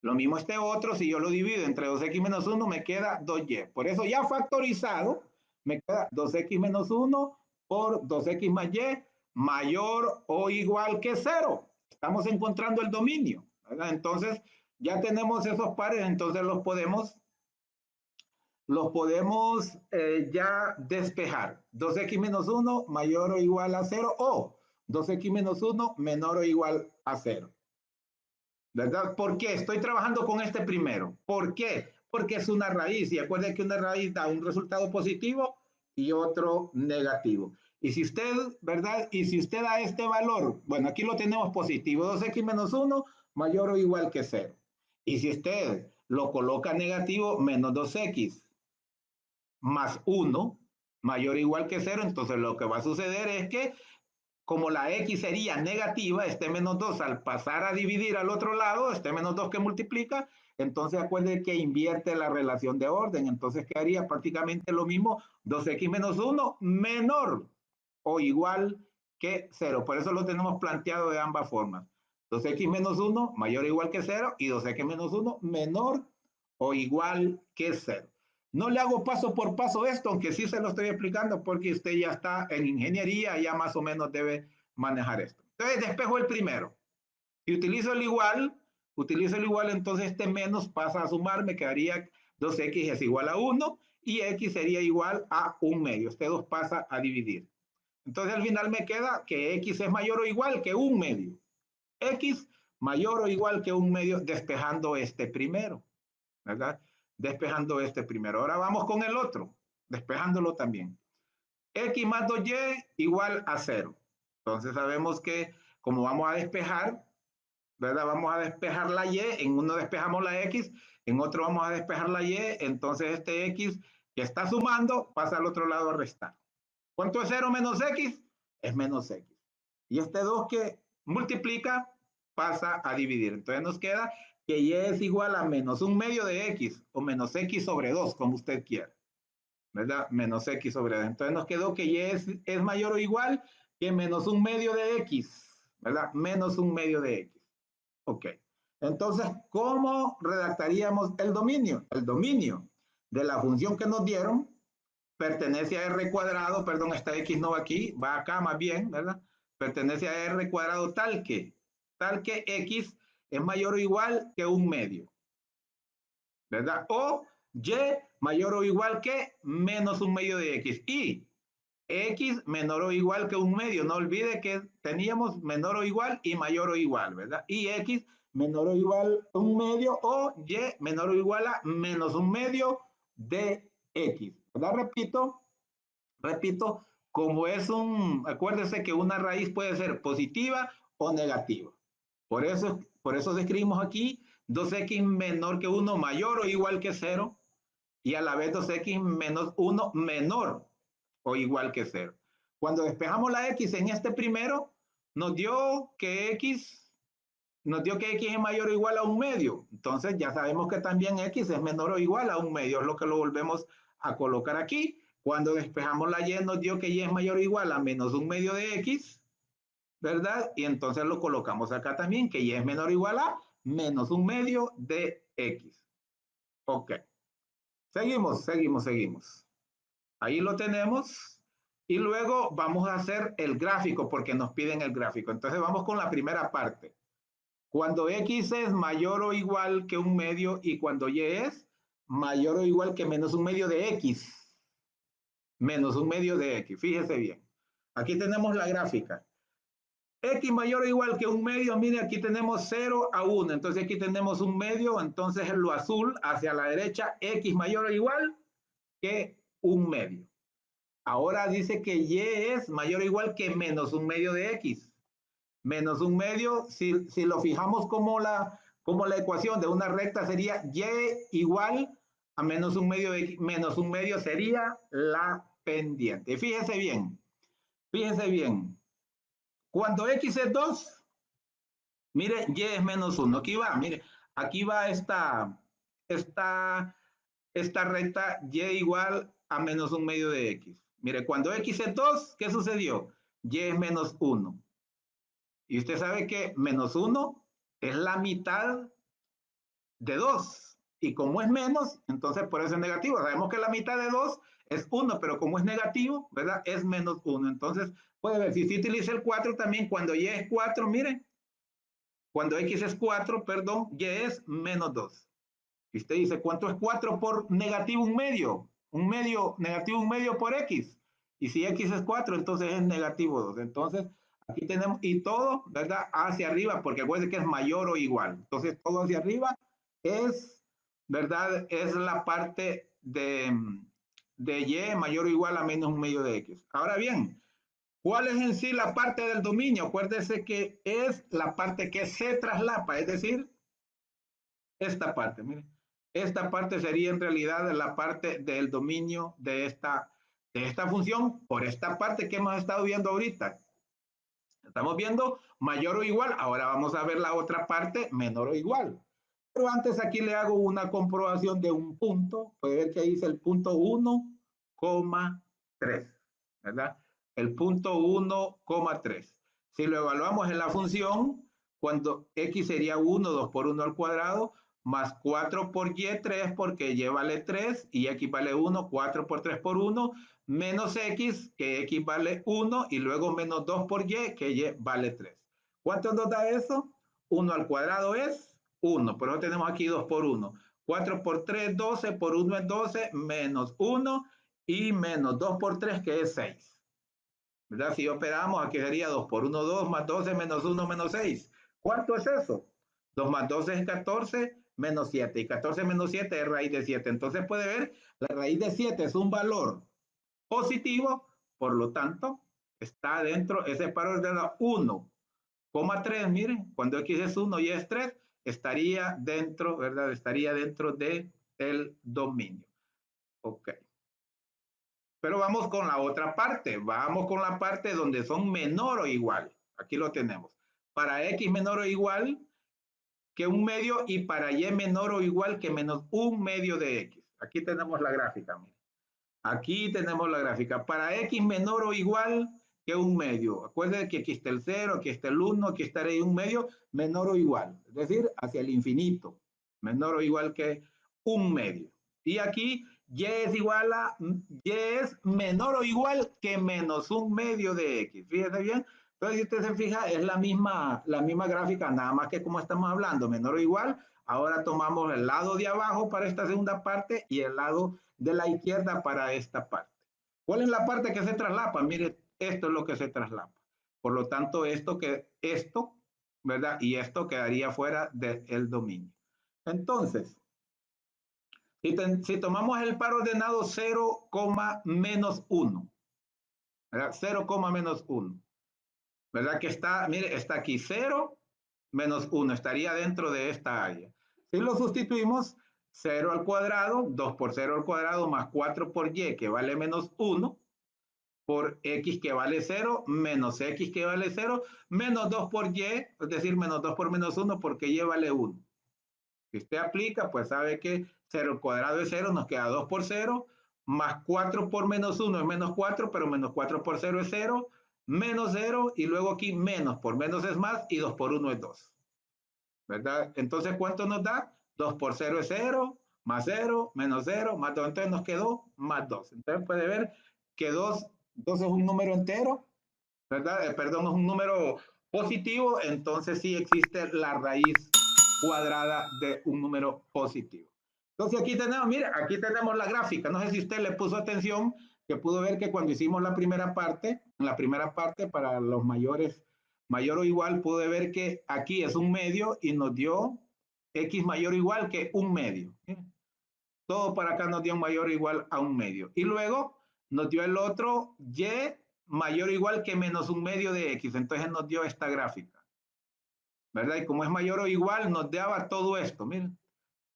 Lo mismo este otro, si yo lo divido entre 2x menos 1, me queda 2y. Por eso ya factorizado, me queda 2x menos 1 por 2x más y mayor o igual que 0. Estamos encontrando el dominio, ¿verdad? Entonces, ya tenemos esos pares, entonces los podemos ya despejar. 2x menos 1 mayor o igual a 0 o 2x menos 1 menor o igual a 0. ¿Verdad? ¿Por qué? Estoy trabajando con este primero. ¿Por qué? Porque es una raíz y acuérdense que una raíz da un resultado positivo y otro negativo. Y si usted, ¿verdad? Y si usted da este valor, bueno, aquí lo tenemos positivo, 2x menos 1 mayor o igual que 0. Y si usted lo coloca negativo, menos 2x más 1 mayor o igual que 0, entonces lo que va a suceder es que como la x sería negativa, este menos 2 al pasar a dividir al otro lado, este menos 2 que multiplica, entonces acuérdense que invierte la relación de orden, entonces quedaría prácticamente lo mismo, 2x menos 1 menor o igual que 0, por eso lo tenemos planteado de ambas formas, 2x menos 1 mayor o igual que 0 y 2x menos 1 menor o igual que 0. No le hago paso por paso esto, aunque sí se lo estoy explicando porque usted ya está en ingeniería, ya más o menos debe manejar esto. Entonces despejo el primero. Si utilizo el igual, entonces este menos pasa a sumar, me quedaría 2x es igual a 1 y x sería igual a 1/2. Este 2 pasa a dividir. Entonces al final me queda que x es mayor o igual que 1/2. X mayor o igual que 1/2 despejando este primero, ¿verdad? Despejando este primero. Ahora vamos con el otro, despejándolo también. X más 2y igual a 0. Entonces sabemos que como vamos a despejar, ¿verdad? Vamos a despejar la y, en uno despejamos la x, en otro vamos a despejar la y, entonces este x que está sumando pasa al otro lado a restar. ¿Cuánto es 0 menos x? Es menos x. Y este 2 que multiplica pasa a dividir. Entonces nos queda que y es igual a menos 1/2 de x o menos x sobre 2, como usted quiera, ¿verdad? Menos x sobre 2. Entonces nos quedó que y es mayor o igual que menos 1/2 de x, ¿verdad? Menos 1/2 de x. Ok. Entonces, ¿cómo redactaríamos el dominio? El dominio de la función que nos dieron pertenece a r cuadrado, perdón, esta x no va aquí, va acá más bien, ¿verdad? Pertenece a r cuadrado tal que x es mayor o igual que 1/2, ¿verdad? O y mayor o igual que menos 1/2 de x. Y x menor o igual que 1/2. No olvide que teníamos menor o igual y mayor o igual, ¿verdad? Y x menor o igual a 1/2 o y menor o igual a menos 1/2 de x. ¿Verdad? Repito, como es acuérdese que una raíz puede ser positiva o negativa. Por eso describimos aquí 2x menor que 1 mayor o igual que 0 y a la vez 2x menos 1 menor o igual que 0. Cuando despejamos la x en este primero, nos dio que x es mayor o igual a 1/2. Entonces ya sabemos que también x es menor o igual a 1/2, es lo que lo volvemos a colocar aquí. Cuando despejamos la y, nos dio que y es mayor o igual a menos 1/2 de x, ¿verdad? Y entonces lo colocamos acá también, que y es menor o igual a menos 1/2 de x. Ok. Seguimos. Ahí lo tenemos. Y luego vamos a hacer el gráfico, porque nos piden el gráfico. Entonces vamos con la primera parte. Cuando x es mayor o igual que 1/2 y cuando y es mayor o igual que menos 1/2 de x. Menos 1/2 de x. Fíjese bien. Aquí tenemos la gráfica. X mayor o igual que 1/2, mire, aquí tenemos 0 a 1. Entonces aquí tenemos 1/2, entonces en lo azul hacia la derecha, x mayor o igual que 1/2. Ahora dice que y es mayor o igual que menos 1/2 de x. Menos 1/2, si lo fijamos como la ecuación de una recta, sería y igual a menos 1/2 de x. Menos 1/2 sería la pendiente. Fíjese bien. Cuando x es 2, mire, y es menos 1. Aquí va esta recta y igual a menos 1/2 de x. Mire, cuando x es 2, ¿qué sucedió? Y es menos 1. Y usted sabe que menos 1 es la mitad de 2. Y como es menos, entonces por eso es negativo. Sabemos que la mitad de 2 es 1, pero como es negativo, ¿verdad? Es menos 1. Entonces, puede ver, si se utiliza el 4 también, cuando y es 4, miren, cuando x es 4, perdón, y es menos 2. Y usted dice, ¿cuánto es 4 por negativo 1/2? Negativo 1/2 por x. Y si x es 4, entonces es negativo 2. Entonces, aquí tenemos, y todo, ¿verdad? Hacia arriba, porque acuérdense que es mayor o igual. Entonces, todo hacia arriba es, ¿verdad? Es la parte de y mayor o igual a menos 1/2 de x. Ahora bien, ¿cuál es en sí la parte del dominio? Acuérdese que es la parte que se traslapa, es decir, esta parte, miren. Esta parte sería en realidad la parte del dominio de esta función por esta parte que hemos estado viendo ahorita. Estamos viendo mayor o igual, ahora vamos a ver la otra parte menor o igual. Pero antes aquí le hago una comprobación de un punto. Puede ver que ahí dice el punto 1,3, ¿verdad? El punto 1,3. Si lo evaluamos en la función, cuando x sería 1, 2 por 1 al cuadrado, más 4 por y, 3, porque y vale 3 y x vale 1, 4 por 3 por 1, menos x, que x vale 1, y luego menos 2 por y, que y vale 3. ¿Cuánto nos da eso? 1 al cuadrado es 1, por eso tenemos aquí 2 por 1. 4 por 3, 12, por 1 es 12, menos 1 y menos 2 por 3, que es 6. ¿Verdad? Si operamos, aquí sería 2 por 1, 2, más 12, menos 1, menos 6. ¿Cuánto es eso? 2 más 12 es 14, menos 7. Y 14 menos 7 es raíz de 7. Entonces puede ver, la raíz de 7 es un valor positivo, por lo tanto, está dentro, ese valor de la 1,3, miren, cuando x es 1 y es 3, estaría dentro, ¿verdad? Estaría dentro de el dominio. Ok. Pero vamos con la otra parte. Vamos con la parte donde son menor o igual. Aquí lo tenemos. Para x menor o igual que un medio y para y menor o igual que menos un medio de x. Aquí tenemos la gráfica. Miren. Aquí tenemos la gráfica. Para x menor o igual que un medio. Acuérdense que aquí está el 0, aquí está el 1, aquí está el un medio, menor o igual. Es decir, hacia el infinito. Menor o igual que un medio. Y aquí y es igual a, y es menor o igual que menos un medio de x. Fíjese bien. Entonces, si usted se fija, es la misma gráfica, nada más que como estamos hablando, menor o igual. Ahora tomamos el lado de abajo para esta segunda parte y el lado de la izquierda para esta parte. ¿Cuál es la parte que se traslapa? Mire, esto es lo que se traslapa. Por lo tanto, esto, ¿verdad? Y esto quedaría fuera del dominio. Entonces, si tomamos el par ordenado 0, menos 1, ¿verdad? 0, menos 1, ¿verdad? Que está, mire, está aquí 0, menos 1, estaría dentro de esta área. Si lo sustituimos, 0 al cuadrado, 2 por 0 al cuadrado, más 4 por y, que vale menos 1, por x que vale 0, menos x que vale 0, menos 2 por y, es decir, menos 2 por menos 1, porque y vale 1. Si usted aplica, pues sabe que 0 al cuadrado es 0, nos queda 2 por 0, más 4 por menos 1 es menos 4, pero menos 4 por 0 es 0, menos 0, y luego aquí menos por menos es más, y 2 por 1 es 2. ¿Verdad? Entonces, ¿cuánto nos da? 2 por 0 es 0, más 0, menos 0, más 2. Entonces nos quedó más 2. Entonces puede ver que 2 es un número entero, ¿verdad? Perdón, es un número positivo, entonces sí existe la raíz cuadrada de un número positivo. Entonces aquí tenemos, mire, aquí tenemos la gráfica. No sé si usted le puso atención, que pudo ver que cuando hicimos la primera parte para los mayores, mayor o igual, pude ver que aquí es un medio y nos dio x mayor o igual que un medio. Todo para acá nos dio mayor o igual a un medio. Y luego nos dio el otro y mayor o igual que menos un medio de x. Entonces nos dio esta gráfica. ¿Verdad? Y como es mayor o igual, nos daba todo esto. Miren,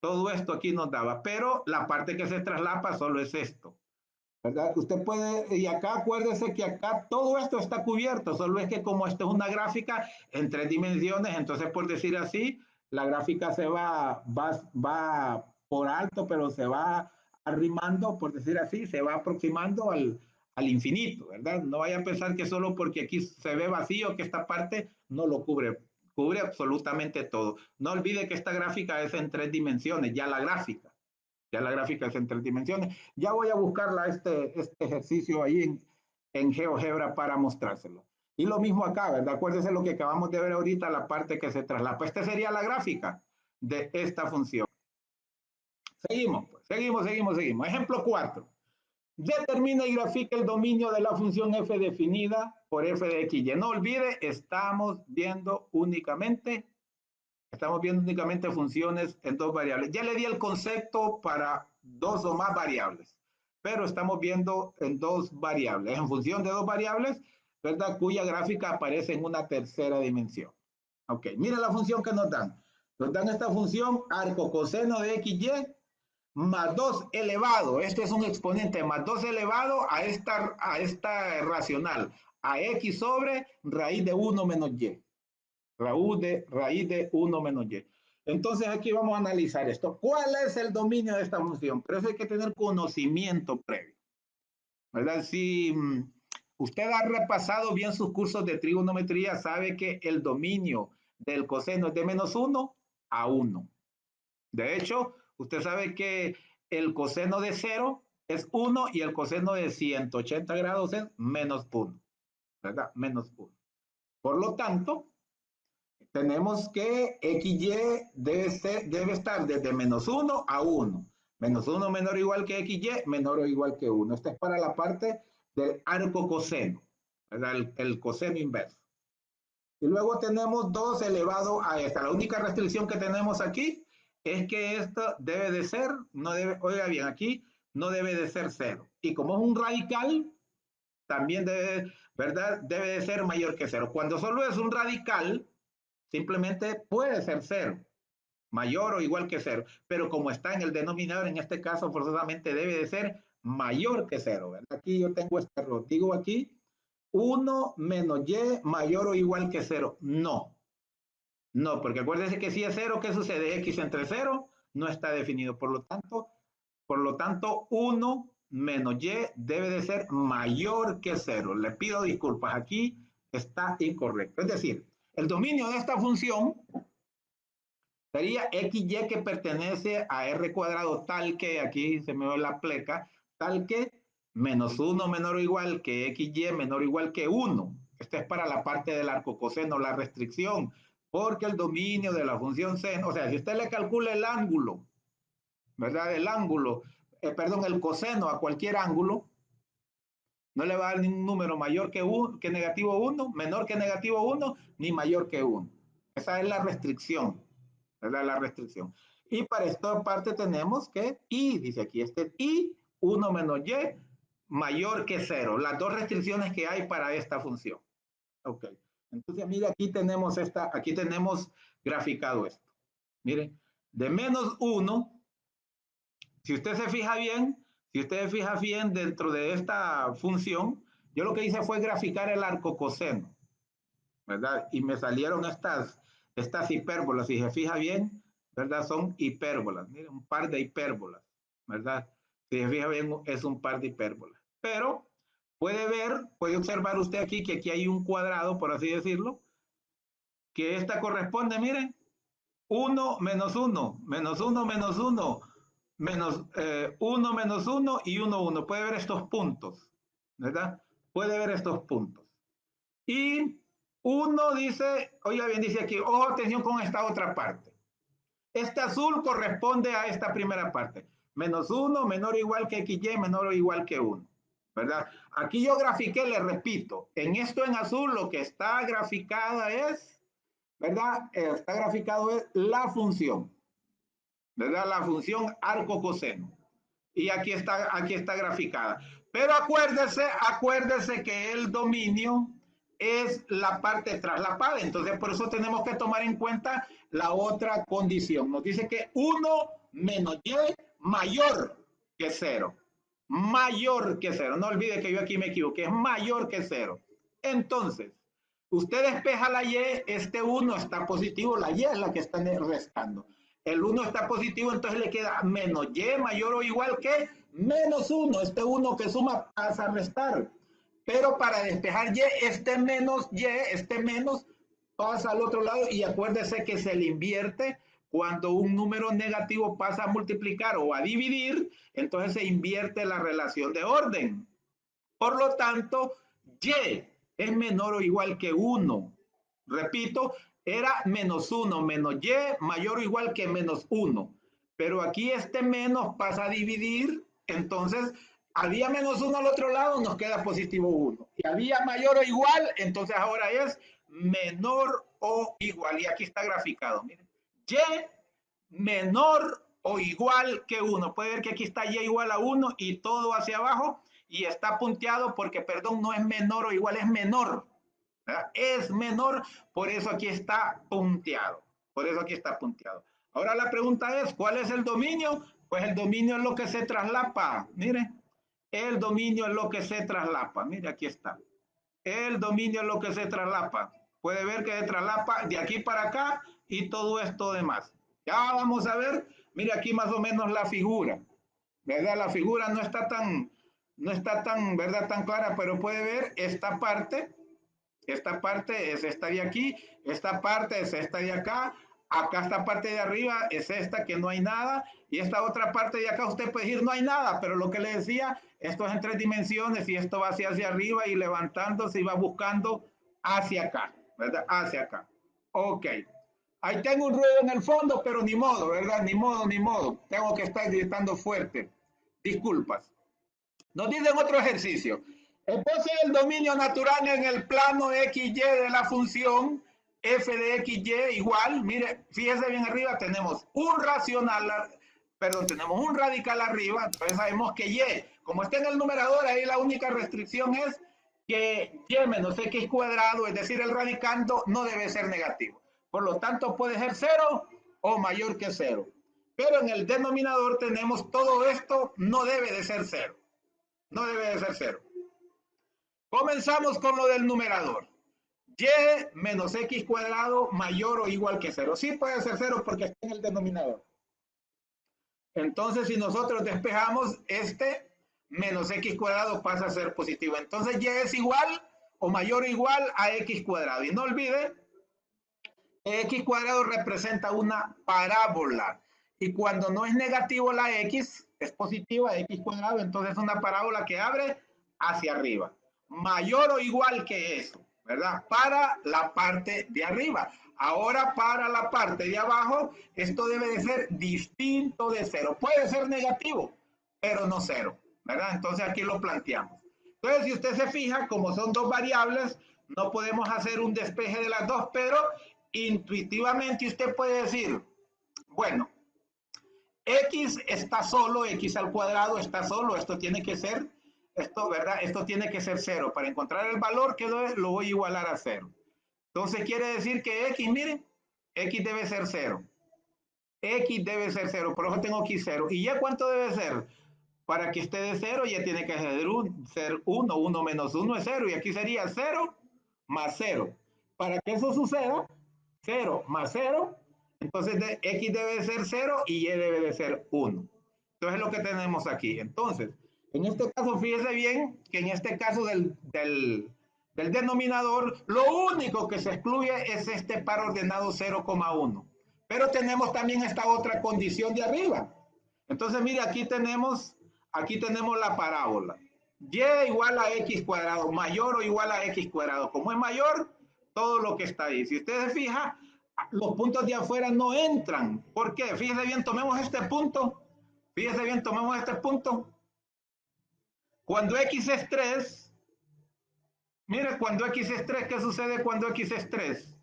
todo esto aquí nos daba. Pero la parte que se traslapa solo es esto. ¿Verdad? Usted puede, y acá acuérdese que acá todo esto está cubierto, solo es que como esto es una gráfica en 3 dimensiones, entonces por decir así, la gráfica se va por alto, pero se va arrimando, por decir así, se va aproximando al infinito, ¿verdad? No vaya a pensar que solo porque aquí se ve vacío, que esta parte no lo cubre, cubre absolutamente todo. No olvide que esta gráfica es en 3 dimensiones, ya la gráfica. Ya la gráfica es en 3 dimensiones. Ya voy a buscarla este ejercicio ahí en GeoGebra para mostrárselo. Y lo mismo acá, ¿verdad? Acuérdense lo que acabamos de ver ahorita, la parte que se traslapa. Esta sería la gráfica de esta función. Seguimos, pues. Seguimos. Ejemplo 4. Determina y grafica el dominio de la función f definida por f de x. Y no olvide, estamos viendo únicamente funciones en 2 variables. Ya le di el concepto para 2 o más variables, pero estamos viendo en 2 variables, en función de 2 variables, ¿verdad? Cuya gráfica aparece en una tercera dimensión. Ok, mira la función que nos dan. Nos dan esta función arco coseno de xy más 2 elevado, esto es un exponente, más 2 elevado a esta racional, a x sobre raíz de 1 menos y. Raíz de 1 menos y. Entonces aquí vamos a analizar esto. ¿Cuál es el dominio de esta función? Pero eso hay que tener conocimiento previo, ¿verdad? Si usted ha repasado bien sus cursos de trigonometría, sabe que el dominio del coseno es de menos 1 a 1. De hecho, usted sabe que el coseno de 0 es 1 y el coseno de 180 grados es menos 1, ¿verdad? Menos 1. Por lo tanto, tenemos que XY debe estar desde -1 a 1. -1 menor o igual que XY, menor o igual que 1. Esta es para la parte del arco coseno, ¿verdad? El coseno inverso. Y luego tenemos 2 elevado a esta. La única restricción que tenemos aquí es que esto debe de ser, no debe, oiga bien, aquí no debe de ser 0. Y como es un radical, también debe, ¿verdad? Debe de ser mayor que 0. Cuando solo es un radical, simplemente puede ser 0, mayor o igual que 0. Pero como está en el denominador, en este caso forzosamente debe de ser mayor que 0. ¿Verdad? Aquí yo tengo este error. Digo aquí 1 menos y mayor o igual que 0. No, no, porque acuérdense que si es 0, ¿qué sucede? X entre 0 no está definido. Por lo tanto 1 menos y debe de ser mayor que 0. Le pido disculpas, aquí está incorrecto. Es decir, el dominio de esta función sería XY que pertenece a R cuadrado tal que, aquí se me ve la pleca, tal que -1 menor o igual que XY menor o igual que 1. Esta es para la parte del arco coseno, la restricción, porque el dominio de la función seno, o sea, si usted le calcula el ángulo, ¿verdad? El ángulo, perdón, el coseno a cualquier ángulo, no le va a dar ningún número mayor que negativo 1, menor que negativo 1, ni mayor que 1. Esa es la restricción, ¿verdad? La restricción. Y para esta parte tenemos que y, dice aquí, y 1 menos y mayor que 0. Las dos restricciones que hay para esta función. Ok. Entonces, mire, aquí tenemos graficado esto. Miren, de -1, si usted se fija bien, dentro de esta función, yo lo que hice fue graficar el arco coseno, ¿verdad? Y me salieron estas hipérbolas, si se fija bien, ¿verdad? Son hipérbolas, miren, un par de hipérbolas, ¿verdad? Si se fija bien, es un par de hipérbolas. Pero puede observar usted aquí que aquí hay un cuadrado, por así decirlo, que esta corresponde, miren, 1 menos 1, menos 1 menos 1, menos 1 menos 1 y 1, 1. Puede ver estos puntos, ¿verdad? Puede ver estos puntos. Y 1 dice, oiga bien, dice aquí, ojo, atención con esta otra parte. Este azul corresponde a esta primera parte. -1, menor o igual que XY, menor o igual que 1. ¿Verdad? Aquí yo grafiqué, le repito, en esto en azul lo que está graficada es, ¿verdad? Está graficado es la función, ¿verdad? La función arco coseno. Y aquí está graficada. Pero acuérdese que el dominio es la parte traslapada. Entonces, por eso tenemos que tomar en cuenta la otra condición. Nos dice que 1 menos y mayor que 0. Mayor que 0. No olvide que yo aquí me equivoqué. Es mayor que 0. Entonces, usted despeja la y, este 1 está positivo, la y es la que está restando. El 1 está positivo, entonces le queda menos y mayor o igual que -1. Este 1 que suma pasa a restar. Pero para despejar y, este menos pasa al otro lado y acuérdese que se le invierte cuando un número negativo pasa a multiplicar o a dividir, entonces se invierte la relación de orden. Por lo tanto, y es menor o igual que 1. Repito, era -1 menos y mayor o igual que -1. Pero aquí este menos pasa a dividir, entonces había -1 al otro lado, nos queda positivo 1. Y había mayor o igual, entonces ahora es menor o igual. Y aquí está graficado, miren. Y menor o igual que 1. Puede ver que aquí está y igual a 1 y todo hacia abajo y está punteado porque, perdón, no es menor o igual, es menor. ¿Verdad? Es menor, por eso aquí está punteado. Por eso aquí está punteado. Ahora la pregunta es, ¿cuál es el dominio? Pues el dominio es lo que se traslapa. Mire, el dominio es lo que se traslapa. Mire, aquí está. El dominio es lo que se traslapa. Puede ver que se traslapa de aquí para acá y todo esto demás. Ya vamos a ver, mire aquí más o menos la figura, ¿verdad? La figura no está tan, ¿verdad? Tan clara, pero puede ver esta parte es esta de aquí, esta parte es esta de acá, acá esta parte de arriba es esta que no hay nada, y esta otra parte de acá usted puede decir no hay nada, pero lo que le decía, esto es en 3 dimensiones y esto va hacia arriba y levantándose y va buscando hacia acá, ¿verdad? Hacia acá. Ok. Ahí tengo un ruido en el fondo, pero ni modo, ¿verdad? Ni modo, ni modo. Tengo que estar gritando fuerte. Disculpas. Nos dicen otro ejercicio. Entonces el dominio natural en el plano XY de la función f de XY igual, mire, fíjese bien arriba, tenemos un racional, perdón, tenemos un radical arriba, entonces sabemos que Y, como está en el numerador, ahí la única restricción es que Y menos X cuadrado, es decir, el radicando, no debe ser negativo. Por lo tanto, puede ser 0 o mayor que 0. Pero en el denominador tenemos todo esto, no debe de ser 0. No debe de ser 0. Comenzamos con lo del numerador. Y menos X cuadrado mayor o igual que 0. Sí puede ser 0 porque está en el denominador. Entonces, si nosotros despejamos este, menos X cuadrado pasa a ser positivo. Entonces, Y es igual o mayor o igual a X cuadrado. Y no olvide, X cuadrado representa una parábola. Y cuando no es negativo la X, es positiva, X cuadrado, entonces es una parábola que abre hacia arriba. Mayor o igual que eso, ¿verdad? Para la parte de arriba. Ahora para la parte de abajo, esto debe de ser distinto de 0. Puede ser negativo, pero no 0, ¿verdad? Entonces aquí lo planteamos. Entonces, si usted se fija, como son dos variables, no podemos hacer un despeje de las dos, pero intuitivamente usted puede decir, bueno, X está solo, X al cuadrado está solo, esto tiene que ser, esto, ¿verdad? Esto tiene que ser 0. Para encontrar el valor que lo voy a igualar a 0. Entonces quiere decir que X, miren, X debe ser 0. X debe ser 0, por eso tengo aquí 0. ¿Y ya cuánto debe ser? Para que esté de 0 ya tiene que ser 1, 1 menos 1 es 0, y aquí sería 0 más 0. Para que eso suceda, 0 más 0, entonces X debe ser 0 y Y debe de ser 1. Entonces es lo que tenemos aquí. Entonces, en este caso, fíjese bien que en este caso del denominador, lo único que se excluye es este par ordenado 0,1. Pero tenemos también esta otra condición de arriba. Entonces, mire, aquí tenemos la parábola. Y igual a X cuadrado, mayor o igual a X cuadrado. Como es mayor, todo lo que está ahí. Si usted se fija, los puntos de afuera no entran. ¿Por qué? Fíjese bien, tomemos este punto. Fíjese bien, tomemos este punto. Cuando X es 3, mire, cuando X es 3, ¿qué sucede cuando X es 3?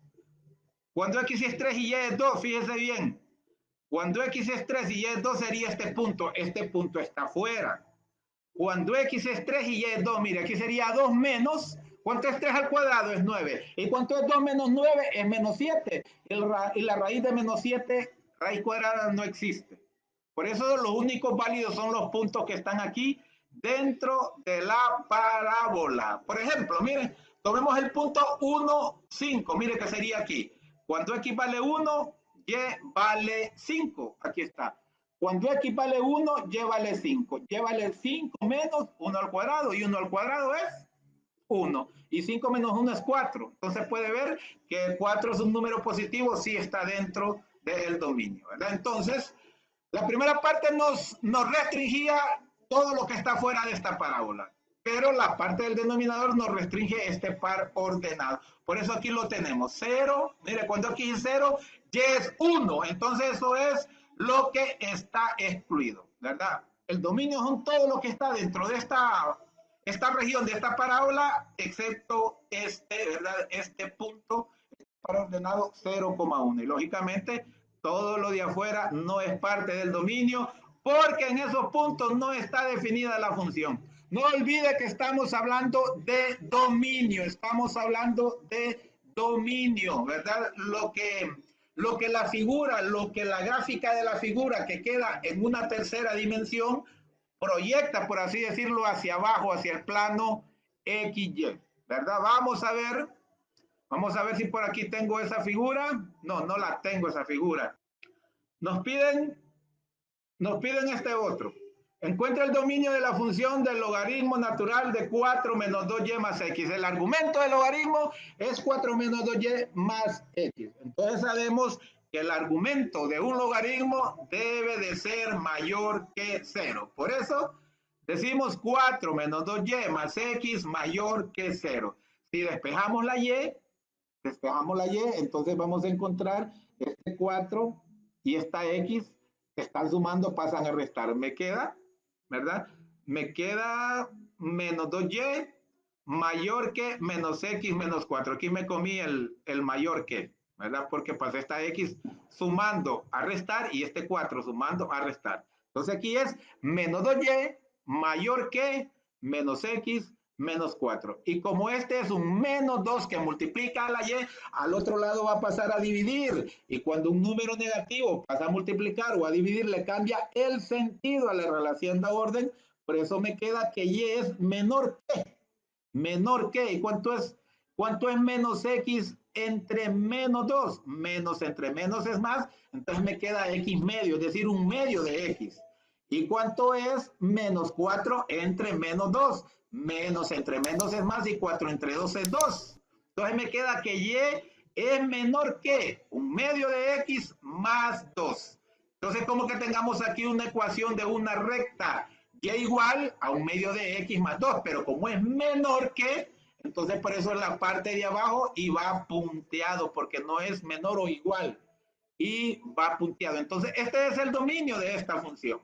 Cuando X es 3 y Y es 2, fíjese bien. Cuando X es 3 y Y es 2 sería este punto. Este punto está afuera. Cuando X es 3 y Y es 2, mire, aquí sería 2 menos, ¿cuánto es 3 al cuadrado? Es 9. ¿Y cuánto es 2 menos 9? Es menos 7. Y la raíz de menos 7, raíz cuadrada, no existe. Por eso los únicos válidos son los puntos que están aquí dentro de la parábola. Por ejemplo, miren, tomemos el punto 1, 5. Mire que sería aquí. Cuando X vale 1, Y vale 5. Aquí está. Cuando X vale 1, Y vale 5. Y vale 5 menos 1 al cuadrado. Y 1 al cuadrado es 1. Y 5 menos 1 es 4. Entonces puede ver que 4 es un número positivo si está dentro del dominio, ¿verdad? Entonces, la primera parte nos restringía todo lo que está fuera de esta parábola. Pero la parte del denominador nos restringe este par ordenado. Por eso aquí lo tenemos. 0, mire, cuando aquí es 0, Y es 1. Entonces eso es lo que está excluido, ¿verdad? El dominio son todo lo que está dentro de esta región, de esta parábola, excepto ¿verdad? Este punto para ordenado 0,1. Y lógicamente, todo lo de afuera no es parte del dominio, porque en esos puntos no está definida la función. No olvide que estamos hablando de dominio, ¿verdad? Lo que la figura, lo que la gráfica de la figura que queda en una tercera dimensión proyecta, por así decirlo, hacia abajo, hacia el plano XY, ¿verdad? Vamos a ver si por aquí tengo esa figura. No, no la tengo esa figura. Nos piden este otro. Encuentra el dominio de la función del logaritmo natural de 4 menos 2y más x. El argumento del logaritmo es 4 menos 2y más x. Entonces sabemos que el argumento de un logaritmo debe de ser mayor que 0. Por eso decimos 4 menos 2y más x mayor que 0. Si despejamos la y, despejamos la y, entonces vamos a encontrar este 4 y esta x están sumando, pasan a restar. Me queda, ¿verdad? Me queda menos 2y mayor que menos x menos 4. Aquí me comí el mayor que, ¿verdad? Porque pasé esta x sumando a restar y este 4 sumando a restar. Entonces aquí es menos 2y mayor que menos x menos 4. Y como este es un menos 2 que multiplica a la y, al otro lado va a pasar a dividir. Y cuando un número negativo pasa a multiplicar o a dividir, le cambia el sentido a la relación de orden. Por eso me queda que y es menor que. Menor que. ¿Y cuánto es? ¿Cuánto es menos x entre menos 2? Menos entre menos es más. Entonces me queda x medio, es decir, un medio de x. ¿Y cuánto es menos 4 entre menos 2? Menos entre menos es más y 4 entre 2 es 2. Entonces me queda que y es menor que un medio de x más 2. Entonces, como que tengamos aquí una ecuación de una recta y igual a un medio de x más 2, pero como es menor que, entonces por eso es la parte de abajo y va punteado, porque no es menor o igual, y va punteado. Entonces, este es el dominio de esta función,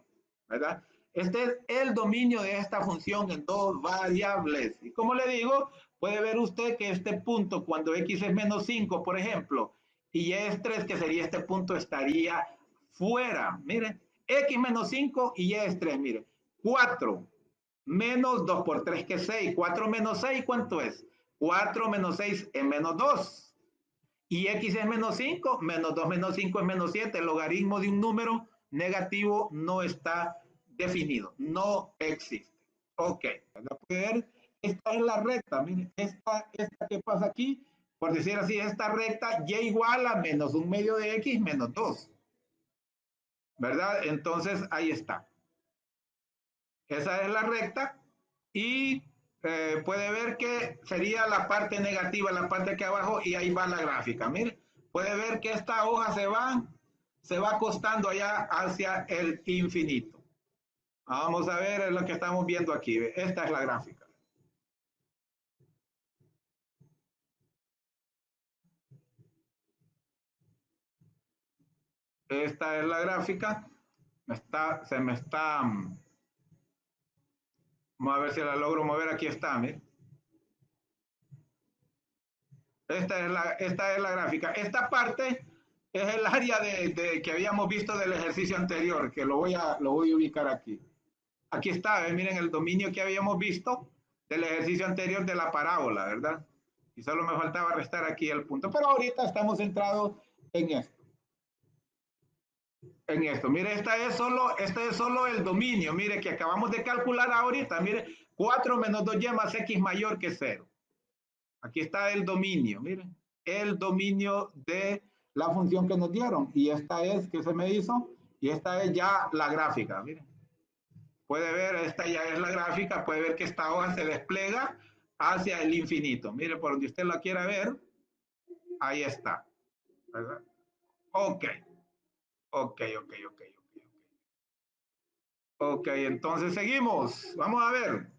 ¿verdad? Este es el dominio de esta función en dos variables. Y como le digo, puede ver usted que este punto, cuando x es menos 5, por ejemplo, y y es 3, que sería este punto, estaría fuera. Mire, x menos 5 y y es 3, mire. 4 menos 2 por 3, que es 6. 4 menos 6, ¿cuánto es? 4 menos 6 es menos 2. Y x es menos 5, menos 2 menos 5 es menos 7. El logaritmo de un número negativo no está definido, no existe. Ok, ¿la puede ver? Esta es la recta, miren, esta que pasa aquí, por decir así, esta recta y igual a menos un medio de x menos 2, ¿verdad? Entonces ahí está. Esa es la recta y puede ver que sería la parte negativa, la parte aquí abajo, y ahí va la gráfica. Mire, puede ver que esta hoja se va acostando allá hacia el infinito. Vamos a ver lo que estamos viendo aquí. Esta es la gráfica. Esta es la gráfica. Se me está... Vamos a ver si la logro mover. Aquí está, mire. Esta es la gráfica. Esta parte es el área que habíamos visto del ejercicio anterior, que lo voy a ubicar aquí. Aquí está, miren el dominio que habíamos visto del ejercicio anterior de la parábola, ¿verdad? Y solo me faltaba restar aquí el punto, pero ahorita estamos centrados en esto. En esto, mire, este es solo el dominio, mire, que acabamos de calcular ahorita, mire, 4 menos 2y más x mayor que 0. Aquí está el dominio, miren, el dominio de la función que nos dieron. Y esta es, ¿qué se me hizo? Y esta es ya la gráfica, miren. Puede ver, esta ya es la gráfica, puede ver que esta hoja se despliega hacia el infinito. Mire, por donde usted la quiera ver, ahí está, ¿verdad? Ok, ok, ok, ok. Ok, entonces seguimos. Vamos a ver.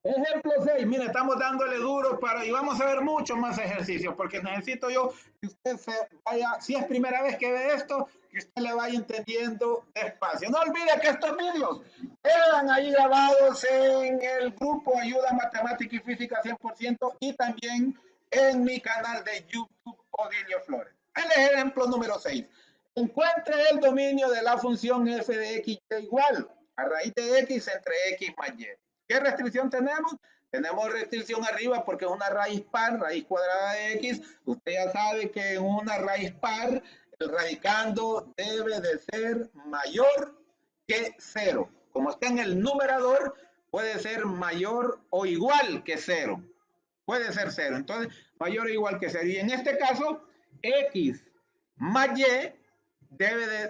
Ejemplo 6, mire, estamos dándole duro y vamos a ver muchos más ejercicios, porque necesito yo que usted se vaya, si es primera vez que ve esto, que usted le vaya entendiendo despacio. No olvide que estos vídeos quedan ahí grabados en el grupo Ayuda Matemática y Física 100% y también en mi canal de YouTube Odilio Flores. El ejemplo número 6. Encuentre el dominio de la función f de x igual a raíz de x entre x más y. ¿Qué restricción tenemos? Tenemos restricción arriba porque es una raíz par, raíz cuadrada de x. Usted ya sabe que en una raíz par el radicando debe de ser mayor que 0. Como está en el numerador, puede ser mayor o igual que 0. Puede ser 0. Entonces, mayor o igual que 0. Y en este caso, x más y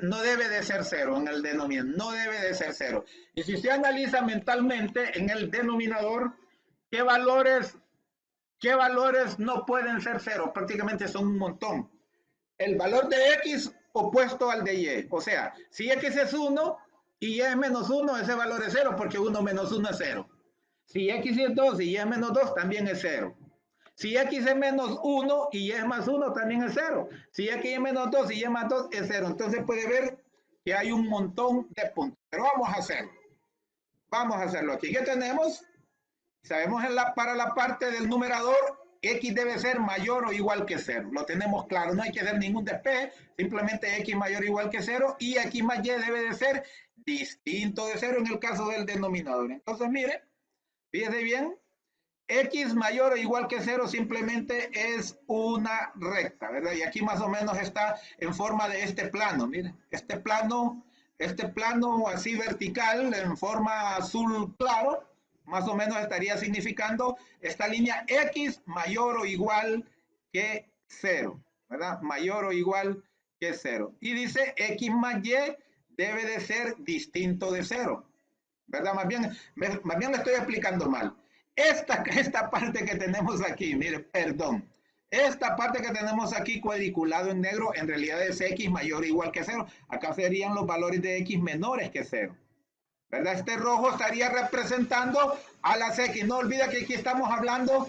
no debe de ser 0 en el denominador, no debe de ser 0. Y si se analiza mentalmente en el denominador, ¿qué valores no pueden ser 0? Prácticamente son un montón. El valor de x opuesto al de y. O sea, si x es 1 y y es menos 1, ese valor es 0 porque 1 menos 1 es 0. Si x es 2 y y es menos 2, también es 0. Si x es menos 1 y y es más 1, también es 0. Si x es menos 2 y y es más 2, es 0. Entonces puede ver que hay un montón de puntos. Pero vamos a hacerlo. Vamos a hacerlo aquí. ¿Qué tenemos? Sabemos para la parte del numerador, x debe ser mayor o igual que 0. Lo tenemos claro, no hay que hacer ningún despeje, simplemente x mayor o igual que 0 y x más y debe de ser distinto de 0 en el caso del denominador. Entonces, mire, fíjese bien, x mayor o igual que 0 simplemente es una recta, ¿verdad? Y aquí más o menos está en forma de este plano, mire, este plano así vertical en forma azul claro, más o menos estaría significando esta línea x mayor o igual que 0, ¿verdad? Mayor o igual que 0. Y dice x más y debe de ser distinto de 0, ¿verdad? Más bien le estoy explicando mal. Esta parte que tenemos aquí, mire, perdón, esta parte que tenemos aquí cuadriculado en negro en realidad es x mayor o igual que 0. Acá serían los valores de x menores que 0. ¿Verdad? Este rojo estaría representando a las X. No olvida que aquí estamos hablando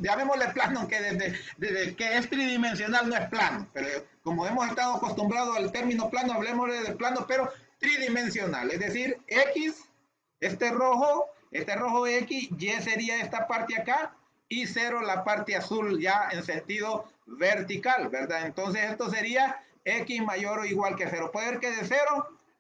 llamémosle plano, que desde que es tridimensional no es plano, pero como hemos estado acostumbrados al término plano, hablemosle de plano, pero tridimensional, es decir, X, este rojo X, Y sería esta parte acá, y 0 la parte azul ya en sentido vertical, ¿verdad? Entonces esto sería x mayor o igual que 0. Puede ver que de 0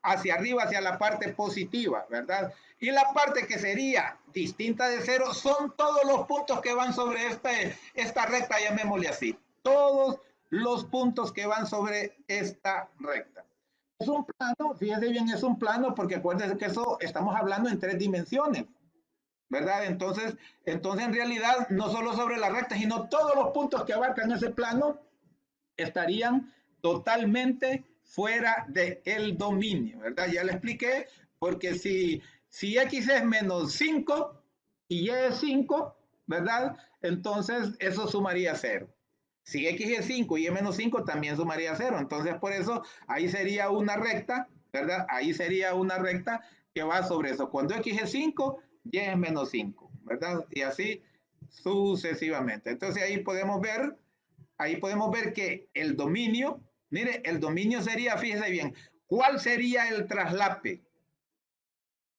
hacia arriba, hacia la parte positiva, ¿verdad? Y la parte que sería distinta de 0 son todos los puntos que van sobre esta recta, llamémosle así. Todos los puntos que van sobre esta recta. Es un plano, fíjese bien, es un plano porque acuérdense que eso estamos hablando en 3 dimensiones, ¿verdad? Entonces en realidad no solo sobre la recta, sino todos los puntos que abarcan ese plano estarían totalmente fuera del dominio, ¿verdad? Ya le expliqué, porque si x es menos 5 y y es 5, ¿verdad? Entonces eso sumaría 0. Si x es 5 y y es menos 5, también sumaría 0. Entonces por eso ahí sería una recta, ¿verdad? Ahí sería una recta que va sobre eso. Cuando x es 5, y es menos 5, ¿verdad? Y así sucesivamente. Entonces ahí podemos ver que el dominio, mire, el dominio sería, fíjese bien, ¿cuál sería el traslape?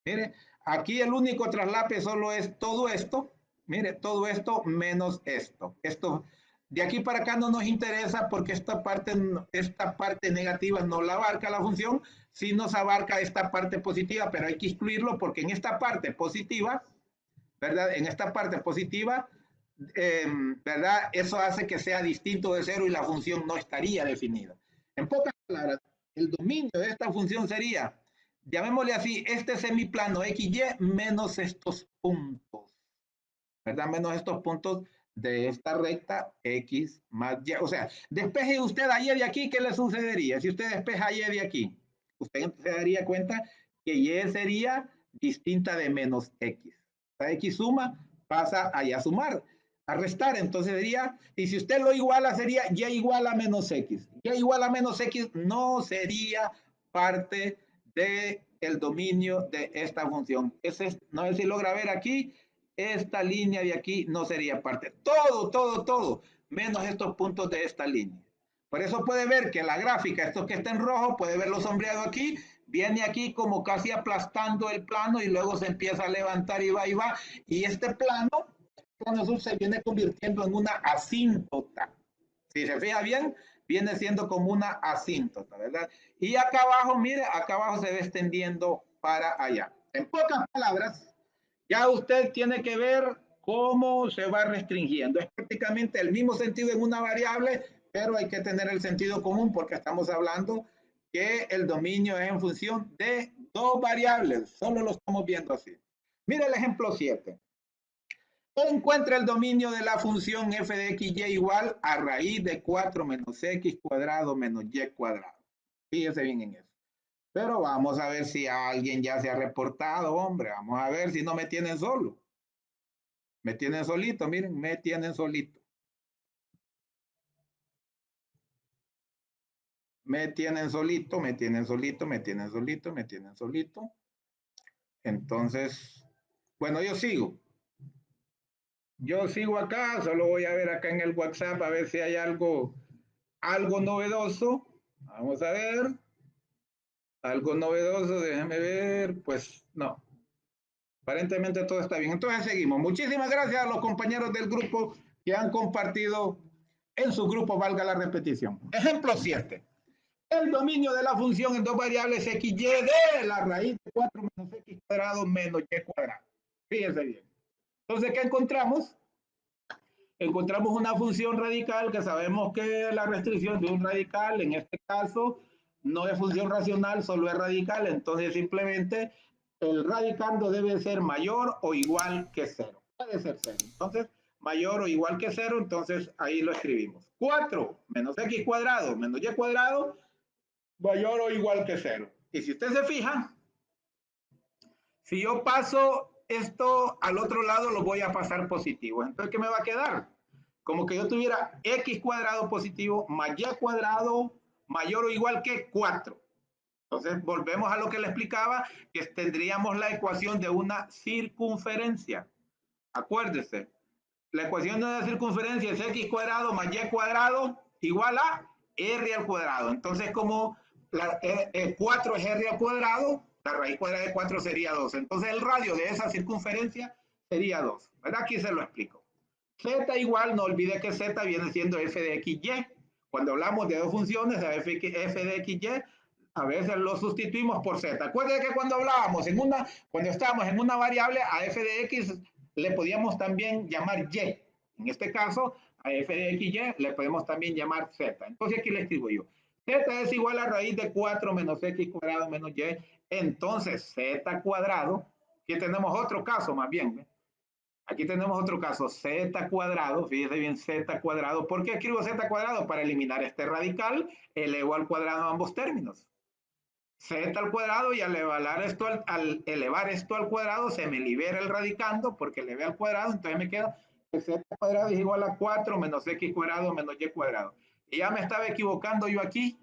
Mire, aquí el único traslape solo es todo esto, mire, todo esto menos esto. Esto, de aquí para acá no nos interesa porque esta parte negativa no la abarca la función, sí nos abarca esta parte positiva, pero hay que excluirlo porque en esta parte positiva, ¿verdad? En esta parte positiva, ¿verdad? Eso hace que sea distinto de 0 y la función no estaría definida. En pocas palabras, el dominio de esta función sería, llamémosle así, este semiplano XY menos estos puntos, ¿verdad? Menos estos puntos de esta recta X más Y. O sea, despeje usted a Y de aquí, ¿qué le sucedería? Si usted despeja a Y de aquí, usted se daría cuenta que Y sería distinta de menos X. La X suma, pasa a sumar, a restar. Entonces sería, y si usted lo iguala, sería Y igual a menos X. Y igual a menos X no sería parte del dominio de esta función. No sé si logra ver aquí, esta línea de aquí no sería parte. Todo, menos estos puntos de esta línea. Por eso puede ver que la gráfica, esto que está en rojo, puede verlo sombreado aquí, viene aquí como casi aplastando el plano y luego se empieza a levantar y va y va. Y este plano azul se viene convirtiendo en una asíntota. Si se fija bien, viene siendo como una asíntota, ¿verdad? Y acá abajo, mire, acá abajo se va extendiendo para allá. En pocas palabras, ya usted tiene que ver cómo se va restringiendo. Es prácticamente el mismo sentido en una variable, pero hay que tener el sentido común porque estamos hablando que el dominio es en función de dos variables. Solo lo estamos viendo así. Mire el ejemplo 7. Encuentra el dominio de la función f de x y igual a raíz de 4 menos x cuadrado menos y cuadrado. Fíjese bien en eso. Pero vamos a ver si alguien ya se ha reportado, hombre. Vamos a ver si no me tienen solo. Me tienen solito, miren, me tienen solito. Me tienen solito, me tienen solito, me tienen solito, me tienen solito. Entonces, bueno, yo sigo. yo sigo acá, solo voy a ver acá en el WhatsApp a ver si hay algo novedoso. Vamos a ver, algo novedoso, déjame ver, pues no, aparentemente todo está bien. Entonces seguimos. Muchísimas gracias a los compañeros del grupo que han compartido en su grupo, valga la repetición. Ejemplo 7. El dominio de la función en dos variables x, y de la raíz de 4 menos x cuadrado menos y cuadrado. Fíjense bien. Entonces, ¿qué encontramos? Encontramos una función radical que sabemos que la restricción de un radical, en este caso, no es función racional, solo es radical. Entonces, simplemente el radicando debe ser mayor o igual que cero. Puede ser cero. Entonces, mayor o igual que cero, entonces ahí lo escribimos. 4 menos x cuadrado menos y cuadrado mayor o igual que cero. Y si usted se fija, si yo paso esto al otro lado, lo voy a pasar positivo. Entonces, ¿qué me va a quedar? Como que yo tuviera x cuadrado positivo más y cuadrado mayor o igual que 4. Entonces, volvemos a lo que le explicaba, que tendríamos la ecuación de una circunferencia. Acuérdese, la ecuación de una circunferencia es x cuadrado más y cuadrado igual a r al cuadrado. Entonces, como 4 es r al cuadrado, la raíz cuadrada de 4 sería 2. Entonces, el radio de esa circunferencia sería 2. ¿Verdad? Aquí se lo explico. Z igual, no olvide que Z viene siendo f de xy. Cuando hablamos de dos funciones, f de xy, a veces lo sustituimos por z. Acuérdense que cuando hablábamos cuando estábamos en una variable, a f de x le podíamos también llamar y. En este caso, a f de xy le podemos también llamar z. Entonces aquí le escribo yo. Z es igual a raíz de 4 menos x cuadrado menos y. Entonces, z cuadrado, aquí tenemos otro caso más bien, ¿ve? Aquí tenemos otro caso, z cuadrado, fíjese bien, z cuadrado. ¿Por qué escribo z cuadrado? Para eliminar este radical, elevo al cuadrado ambos términos. Z al cuadrado y al elevar esto al cuadrado se me libera el radicando porque elevé al cuadrado, entonces me queda que z cuadrado es igual a 4 menos x cuadrado menos y cuadrado. Y ya me estaba equivocando yo aquí,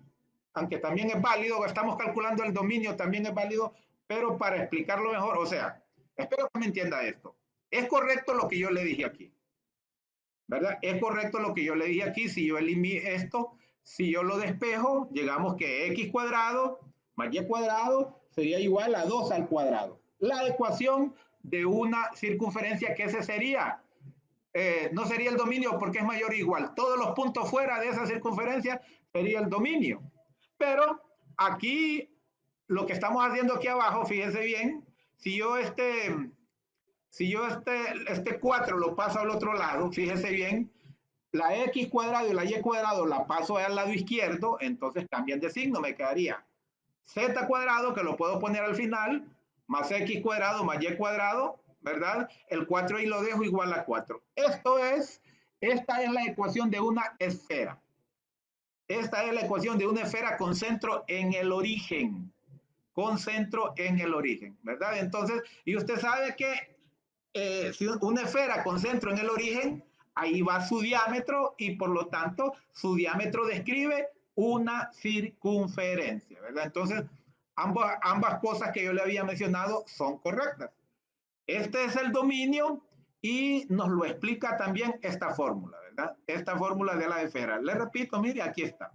aunque también es válido, estamos calculando el dominio, también es válido, pero para explicarlo mejor, o sea, espero que me entienda esto. Es correcto lo que yo le dije aquí, ¿verdad? Es correcto lo que yo le dije aquí. Si yo elimino esto, si yo lo despejo, llegamos que x cuadrado más y cuadrado sería igual a 2 al cuadrado. La ecuación de una circunferencia, que ese sería, no sería el dominio porque es mayor o igual. Todos los puntos fuera de esa circunferencia sería el dominio. Pero aquí, lo que estamos haciendo aquí abajo, fíjense bien, si yo este 4 lo paso al otro lado, fíjese bien, la x cuadrado y la y cuadrado la paso al lado izquierdo, entonces cambian de signo, me quedaría z cuadrado, que lo puedo poner al final, más x cuadrado más y cuadrado, ¿verdad? El 4 y lo dejo igual a 4. Esta es la ecuación de una esfera. Esta es la ecuación de una esfera con centro en el origen. Con centro en el origen, ¿verdad? Entonces, y usted sabe que si una esfera con centro en el origen, ahí va su diámetro y por lo tanto su diámetro describe una circunferencia, ¿verdad? Entonces, ambas cosas que yo le había mencionado son correctas. Este es el dominio y nos lo explica también esta fórmula, ¿verdad? Esta fórmula de la esfera. Le repito, mire, aquí está.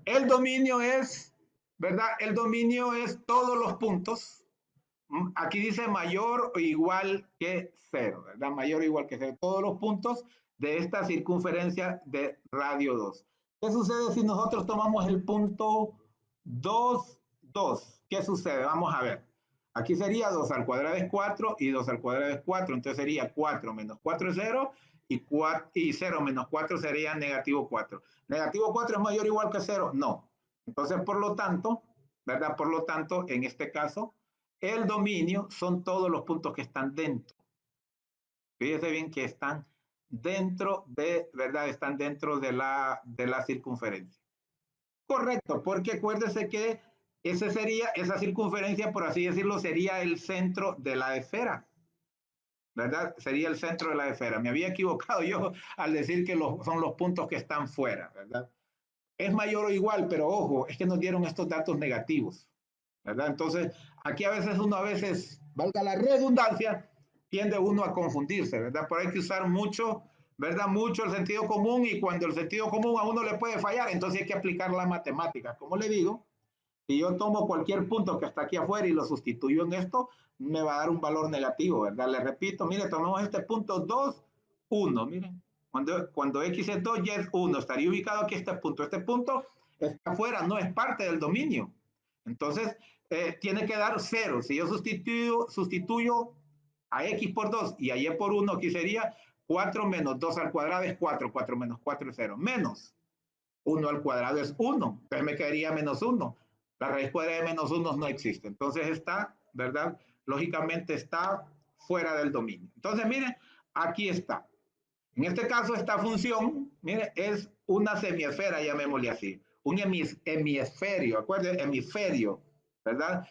El dominio es, ¿verdad? El dominio es todos los puntos. Aquí dice mayor o igual que cero, ¿verdad? Mayor o igual que cero. Todos los puntos de esta circunferencia de radio 2. ¿Qué sucede si nosotros tomamos el punto 2, 2? ¿Qué sucede? Vamos a ver. Aquí sería 2 al cuadrado es 4 y 2 al cuadrado es 4. Entonces sería 4 menos 4 es 0 y 0 menos 4 sería negativo 4. ¿Negativo 4 es mayor o igual que 0? No. Entonces, por lo tanto, ¿verdad? Por lo tanto, en este caso, el dominio son todos los puntos que están dentro. Fíjese bien que están dentro de, ¿verdad? Están dentro de la circunferencia. Correcto, porque acuérdese que esa circunferencia, por así decirlo, sería el centro de la esfera, ¿verdad? Sería el centro de la esfera. Me había equivocado yo al decir que son los puntos que están fuera, ¿verdad? Es mayor o igual, pero ojo, es que nos dieron estos datos negativos, ¿verdad? Entonces, aquí a veces, valga la redundancia, tiende uno a confundirse, ¿verdad? Pero hay que usar mucho, ¿verdad? Mucho el sentido común y cuando el sentido común a uno le puede fallar, entonces hay que aplicar la matemática. Como le digo, si yo tomo cualquier punto que está aquí afuera y lo sustituyo en esto, me va a dar un valor negativo, ¿verdad? Le repito, mire, tomemos este punto 2, 1, miren. Cuando x es 2, y es 1, estaría ubicado aquí este punto. Este punto está afuera, no es parte del dominio. Entonces, tiene que dar 0. Si yo sustituyo a x por 2 y a y por 1, aquí sería 4 menos 2 al cuadrado es 4. 4 menos 4 es 0. Menos 1 al cuadrado es 1. Entonces me quedaría menos 1. La raíz cuadrada de menos 1 no existe. Entonces está, ¿verdad? Lógicamente está fuera del dominio. Entonces, miren, aquí está. En este caso, esta función, mire, es una semiesfera, llamémosle así. Un hemisferio, acuérdense, hemisferio, ¿verdad?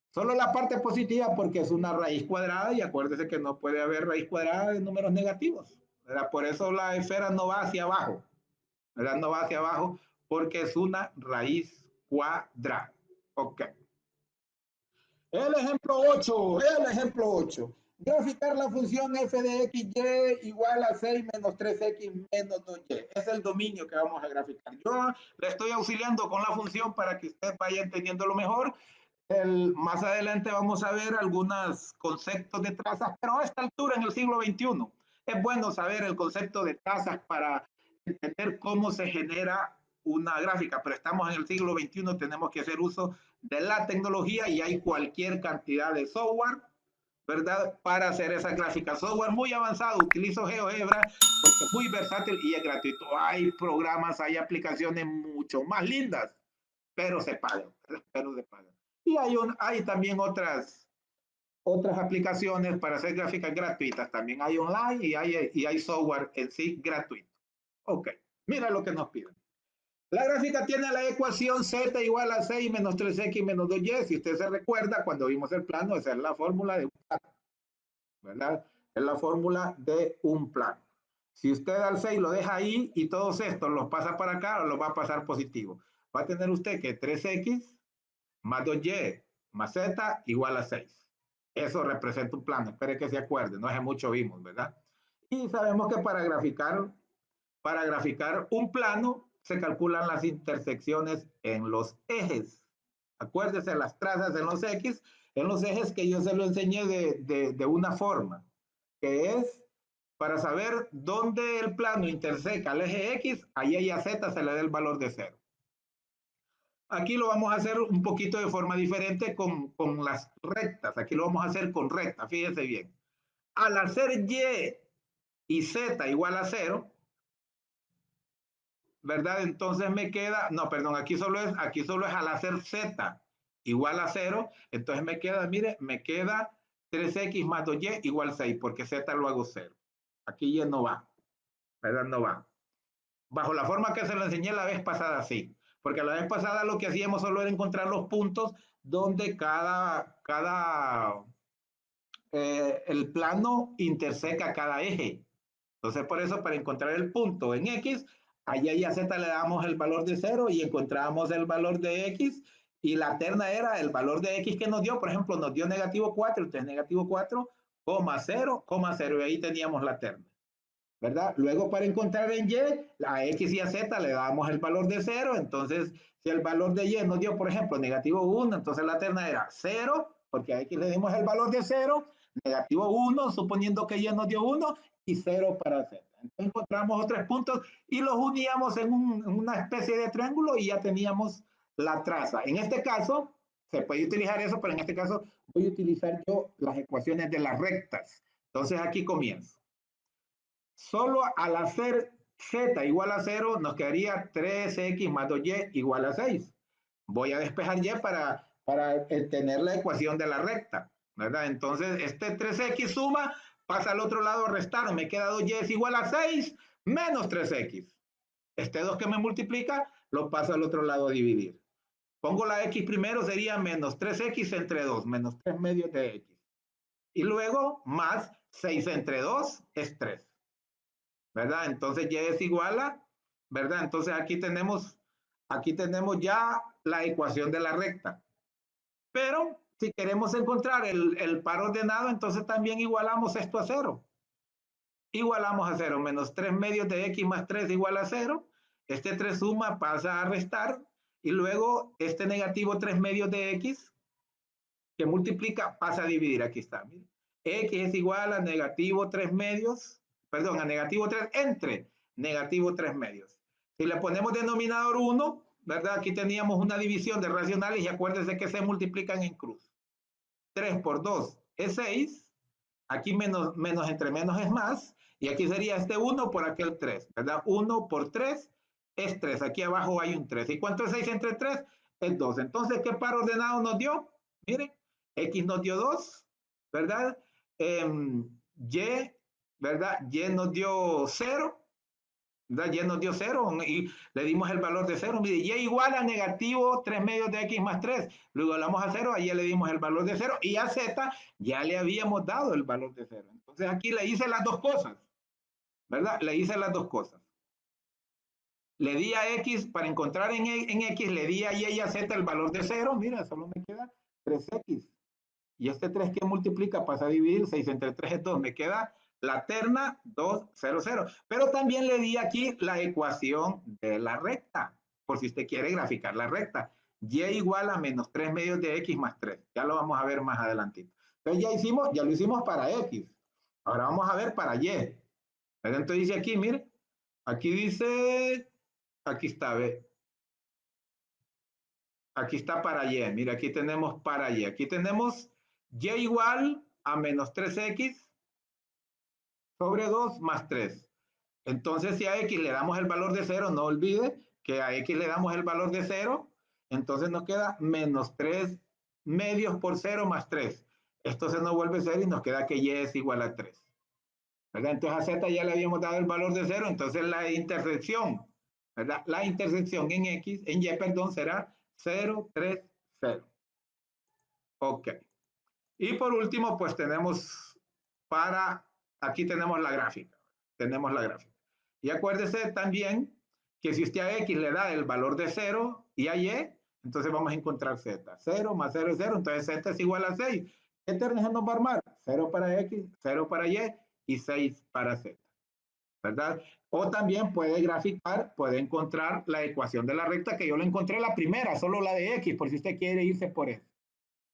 Solo la parte positiva porque es una raíz cuadrada y acuérdese que no puede haber raíz cuadrada de números negativos, ¿verdad? Por eso la esfera no va hacia abajo, ¿verdad? No va hacia abajo porque es una raíz cuadrada. Ok. El ejemplo 8, el ejemplo 8. Graficar la función f de x, y igual a 6 menos 3x menos 2y. Es el dominio que vamos a graficar. Yo le estoy auxiliando con la función para que usted vaya entendiéndolo mejor. Más adelante vamos a ver algunos conceptos de trazas, pero a esta altura en el siglo XXI es bueno saber el concepto de trazas para entender cómo se genera una gráfica, pero estamos en el siglo XXI, tenemos que hacer uso de la tecnología y hay cualquier cantidad de software, ¿verdad? Para hacer esa gráfica. Software muy avanzado, utilizo GeoGebra porque es muy versátil y es gratuito. Hay programas, hay aplicaciones mucho más lindas, pero se pagan, pero se pagan. Y hay también otras aplicaciones para hacer gráficas gratuitas. También hay online y hay software en sí gratuito. Ok, mira lo que nos piden. La gráfica tiene la ecuación z igual a 6 menos 3x menos 2y. Si usted se recuerda, cuando vimos el plano, esa es la fórmula de un plano, ¿verdad? Es la fórmula de un plano. Si usted al 6 lo deja ahí y todos estos los pasa para acá, los va a pasar positivo. Va a tener usted que 3x más 2y más z igual a 6. Eso representa un plano. Espere que se acuerde, no hace mucho vimos, ¿verdad? Y sabemos que para graficar un plano se calculan las intersecciones en los ejes. Acuérdese las trazas en los X, en los ejes que yo se lo enseñé de una forma, que es para saber dónde el plano interseca el eje X, ahí a Z se le da el valor de 0. Aquí lo vamos a hacer un poquito de forma diferente con las rectas. Aquí lo vamos a hacer con rectas, fíjense bien. Al hacer y z igual a 0, ¿verdad? Entonces me queda, no, perdón, aquí solo es al hacer z igual a 0, entonces me queda, mire, me queda 3x más 2y igual 6, porque z lo hago 0. Aquí y no va, ¿verdad? No va. Bajo la forma que se lo enseñé la vez pasada, sí. Porque la vez pasada lo que hacíamos solo era encontrar los puntos donde el plano interseca cada eje. Entonces, por eso, para encontrar el punto en X, allá y a Z le damos el valor de 0 y encontramos el valor de X y la terna era el valor de X que nos dio, por ejemplo, nos dio negativo 4, entonces negativo 4, 0, 0, y ahí teníamos la terna, ¿verdad? Luego para encontrar en Y, a X y a Z le damos el valor de 0, entonces si el valor de Y nos dio, por ejemplo, negativo 1, entonces la terna era 0, porque a X le dimos el valor de 0, negativo 1, suponiendo que Y nos dio 1, y 0 para Z. Entonces encontramos otros puntos y los uníamos en una especie de triángulo y ya teníamos la traza. En este caso, se puede utilizar eso, pero en este caso voy a utilizar yo las ecuaciones de las rectas. Entonces aquí comienzo. Solo al hacer z igual a 0 nos quedaría 3x más 2y igual a 6. Voy a despejar y para tener la ecuación de la recta, ¿verdad? Entonces, este 3x suma, pasa al otro lado a restar, me queda 2y es igual a 6 menos 3x. Este 2 que me multiplica, lo paso al otro lado a dividir. Pongo la x primero, sería menos 3x entre 2, menos 3 medios de x. Y luego, más 6 entre 2 es 3. ¿Verdad? Entonces y es igual a, ¿verdad? Entonces aquí tenemos ya la ecuación de la recta. Pero Si queremos encontrar el par ordenado, entonces también igualamos esto a 0. Igualamos a 0, menos 3 medios de x más 3 igual a 0. Este 3 suma, pasa a restar, y luego este negativo 3 medios de x, que multiplica, pasa a dividir. Aquí está. Mire. X es igual a negativo 3 medios, perdón, a negativo 3 entre negativo 3 medios. Si le ponemos denominador 1, ¿verdad? Aquí teníamos una división de racionales y acuérdense que se multiplican en cruz. 3 por 2 es 6. Aquí menos, menos entre menos es más. Y aquí sería este 1 por aquel 3, ¿verdad? 1 por 3 es 3. Aquí abajo hay un 3. ¿Y cuánto es 6 entre 3? Es 2. Entonces, ¿qué par ordenado nos dio? Miren, X nos dio 2, ¿verdad? Y, ¿verdad? Y nos dio 0. ¿Verdad? Y nos dio 0 y le dimos el valor de 0. Mire, y igual a negativo 3 medios de x más 3. Luego hablamos a 0, ahí le dimos el valor de 0 y a z ya le habíamos dado el valor de 0. Entonces aquí le hice las dos cosas, ¿verdad? Le hice las dos cosas. Le di a x, para encontrar en x, le di a y a z el valor de 0. Mira, solo me queda 3x. Y este 3 que multiplica pasa a dividir, 6 entre 3 es 2, me queda la terna 2, 0, 0. Pero también le di aquí la ecuación de la recta, por si usted quiere graficar la recta. Y igual a menos 3 medios de x más 3. Ya lo vamos a ver más adelantito. Entonces ya lo hicimos para x. Ahora vamos a ver para y. Entonces dice aquí, mire, aquí dice, aquí está, ve. Aquí está para y. Mira, aquí tenemos para y. Aquí tenemos y igual a menos 3x sobre 2 más 3. Entonces, si a x le damos el valor de 0, no olvide que a x le damos el valor de 0, entonces nos queda menos 3 medios por 0 más 3. Esto se nos vuelve 0 y nos queda que y es igual a 3. ¿Verdad? Entonces a z ya le habíamos dado el valor de 0, entonces la intersección, ¿verdad? La intersección en x, en y, perdón, será 0, 3, 0. Ok. Y por último, pues tenemos aquí tenemos la gráfica. Tenemos la gráfica. Y acuérdese también que si usted a x le da el valor de 0 y a y, entonces vamos a encontrar z. 0 más 0 es 0, entonces z es igual a 6. ¿Qué términos nos va a armar? 0 para x, 0 para y 6 para z. ¿Verdad? O también puede graficar, puede encontrar la ecuación de la recta, que yo la encontré la primera, solo la de x, por si usted quiere irse por eso.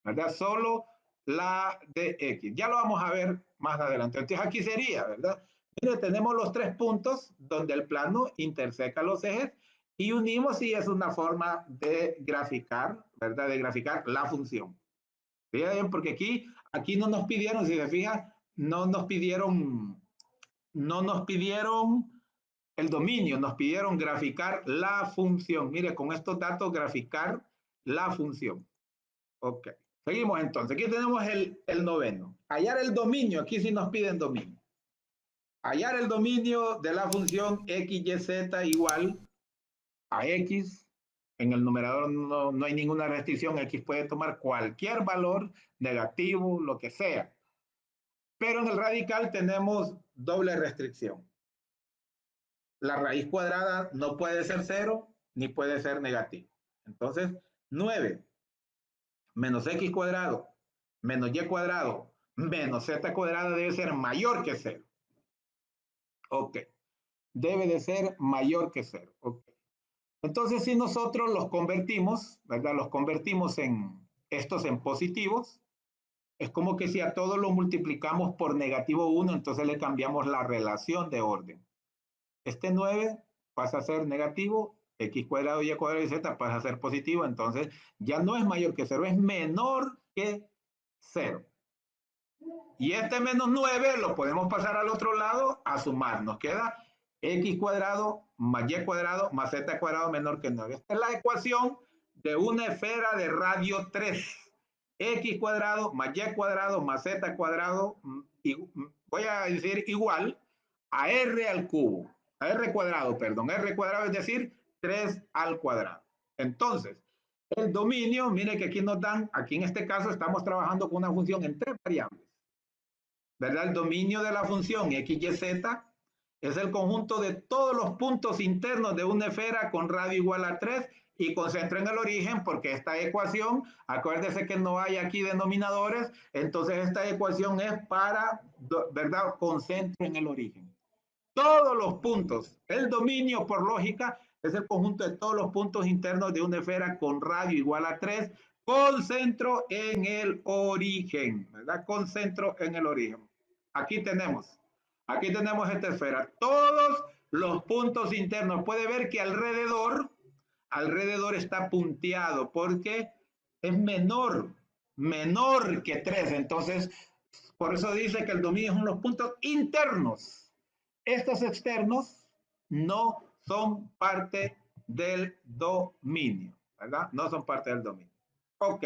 ¿Verdad? Solo la de x. Ya lo vamos a ver más adelante. Entonces aquí sería, ¿verdad? Mire, tenemos los 3 puntos donde el plano interseca los ejes y unimos y es una forma de graficar, ¿verdad? De graficar la función. Bien, porque aquí no nos pidieron, si se fija, no nos pidieron el dominio, nos pidieron graficar la función. Mire, con estos datos graficar la función. Ok. Seguimos entonces. Aquí tenemos el noveno. Hallar el dominio. Aquí sí nos piden dominio. Hallar el dominio de la función x, y, z igual a x. En el numerador no hay ninguna restricción. X puede tomar cualquier valor negativo, lo que sea. Pero en el radical tenemos doble restricción. La raíz cuadrada no puede ser 0 ni puede ser negativo. Entonces, 9 menos x cuadrado menos y cuadrado menos z cuadrado debe ser mayor que 0. Ok. Debe de ser mayor que 0. Ok. Entonces, si nosotros los convertimos, ¿verdad? Los convertimos en estos en positivos, es como que si a todos lo multiplicamos por negativo 1, entonces le cambiamos la relación de orden. Este 9 pasa a ser negativo, x cuadrado y cuadrado y z pasa a ser positivo, entonces ya no es mayor que 0, es menor que 0. Y este menos 9 lo podemos pasar al otro lado a sumar. Nos queda x cuadrado más y cuadrado más z cuadrado menor que 9. Esta es la ecuación de una esfera de radio 3. X cuadrado más y cuadrado más z cuadrado, voy a decir igual a r al cubo. A r cuadrado, perdón. R cuadrado es decir 3 al cuadrado. Entonces, el dominio, mire que aquí nos dan, aquí en este caso estamos trabajando con una función en 3 variables. ¿Verdad? El dominio de la función x, y, z es el conjunto de todos los puntos internos de una esfera con radio igual a 3 y concentro en el origen porque esta ecuación, acuérdese que no hay aquí denominadores, entonces esta ecuación es para, ¿verdad? Concentro en el origen. Todos los puntos, el dominio por lógica es el conjunto de todos los puntos internos de una esfera con radio igual a 3, concentro en el origen, ¿verdad? Concentro en el origen. Aquí tenemos esta esfera. Todos los puntos internos. Puede ver que alrededor está punteado porque es menor que 3. Entonces, por eso dice que el dominio son los puntos internos. Estos externos no son parte del dominio, ¿verdad? No son parte del dominio. Ok.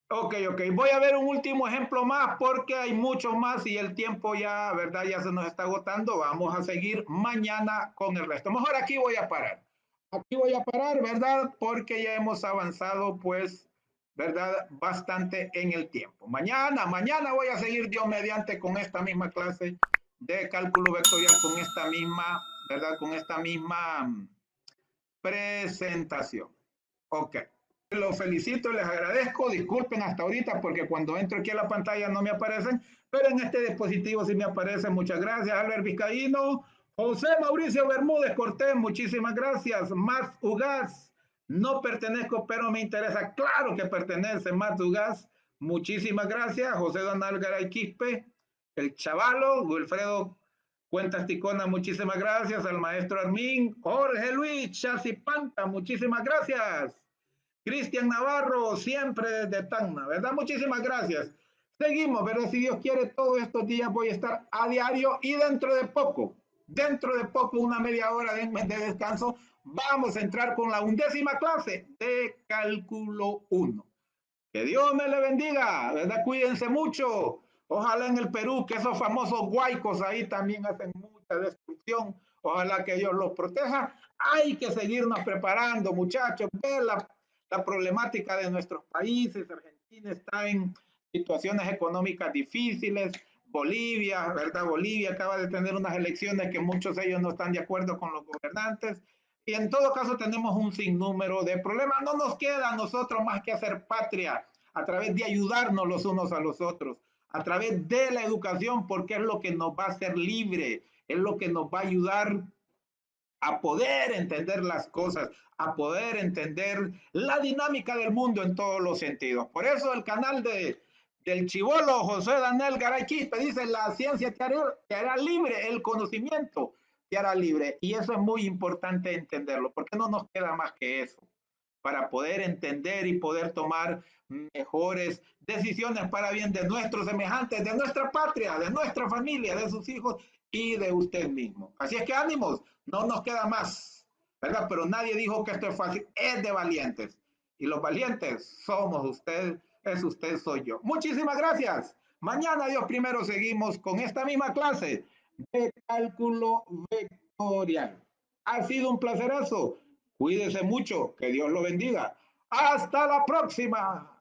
Ok. Voy a ver un último ejemplo más porque hay muchos más y el tiempo ya, ¿verdad? Ya se nos está agotando. Vamos a seguir mañana con el resto. Mejor aquí voy a parar. Aquí voy a parar, ¿verdad? Porque ya hemos avanzado, pues, ¿verdad? Bastante en el tiempo. Mañana voy a seguir Dios mediante con esta misma clase de cálculo vectorial, con esta misma, ¿verdad? Con esta misma presentación. Ok. Los felicito, les agradezco. Disculpen hasta ahorita porque cuando entro aquí a la pantalla no me aparecen, pero en este dispositivo sí me aparecen. Muchas gracias, Albert Vizcaíno. José Mauricio Bermúdez Cortés, muchísimas gracias. Max Ugaz, no pertenezco, pero me interesa. Claro que pertenece, Max Ugaz. Muchísimas gracias. José Donald Garay Quispe, el Chavalo, Wilfredo Cuentas Ticona, muchísimas gracias. Al maestro Armín, Jorge Luis Chasipanta, muchísimas gracias. Cristian Navarro, siempre desde Tacna, ¿verdad? Muchísimas gracias. Seguimos, ¿verdad? Si Dios quiere, todos estos días voy a estar a diario y dentro de poco, una media hora de descanso, vamos a entrar con la 11ª clase de cálculo 1. Que Dios me le bendiga, ¿verdad? Cuídense mucho. Ojalá en el Perú, que esos famosos huaicos ahí también hacen mucha destrucción. Ojalá que Dios los proteja. Hay que seguirnos preparando, muchachos. Ver la problemática de nuestros países. Argentina está en situaciones económicas difíciles. Bolivia, ¿verdad? Bolivia acaba de tener unas elecciones que muchos de ellos no están de acuerdo con los gobernantes. Y en todo caso tenemos un sinnúmero de problemas. No nos queda a nosotros más que hacer patria a través de ayudarnos los unos a los otros, a través de la educación, porque es lo que nos va a hacer libre, es lo que nos va a ayudar a poder entender las cosas, a poder entender la dinámica del mundo en todos los sentidos. Por eso el canal del chibolo José Daniel Garay Quispe dice: la ciencia te hará libre, el conocimiento te hará libre. Y eso es muy importante entenderlo, porque no nos queda más que eso para poder entender y poder tomar mejores decisiones para bien de nuestros semejantes, de nuestra patria, de nuestra familia, de sus hijos y de usted mismo. Así es que ánimos, no nos queda más, ¿verdad? Pero nadie dijo que esto es fácil, es de valientes. Y los valientes somos usted, soy yo. Muchísimas gracias. Mañana, Dios primero, seguimos con esta misma clase de cálculo vectorial. Ha sido un placerazo. Cuídese mucho, que Dios lo bendiga. Hasta la próxima.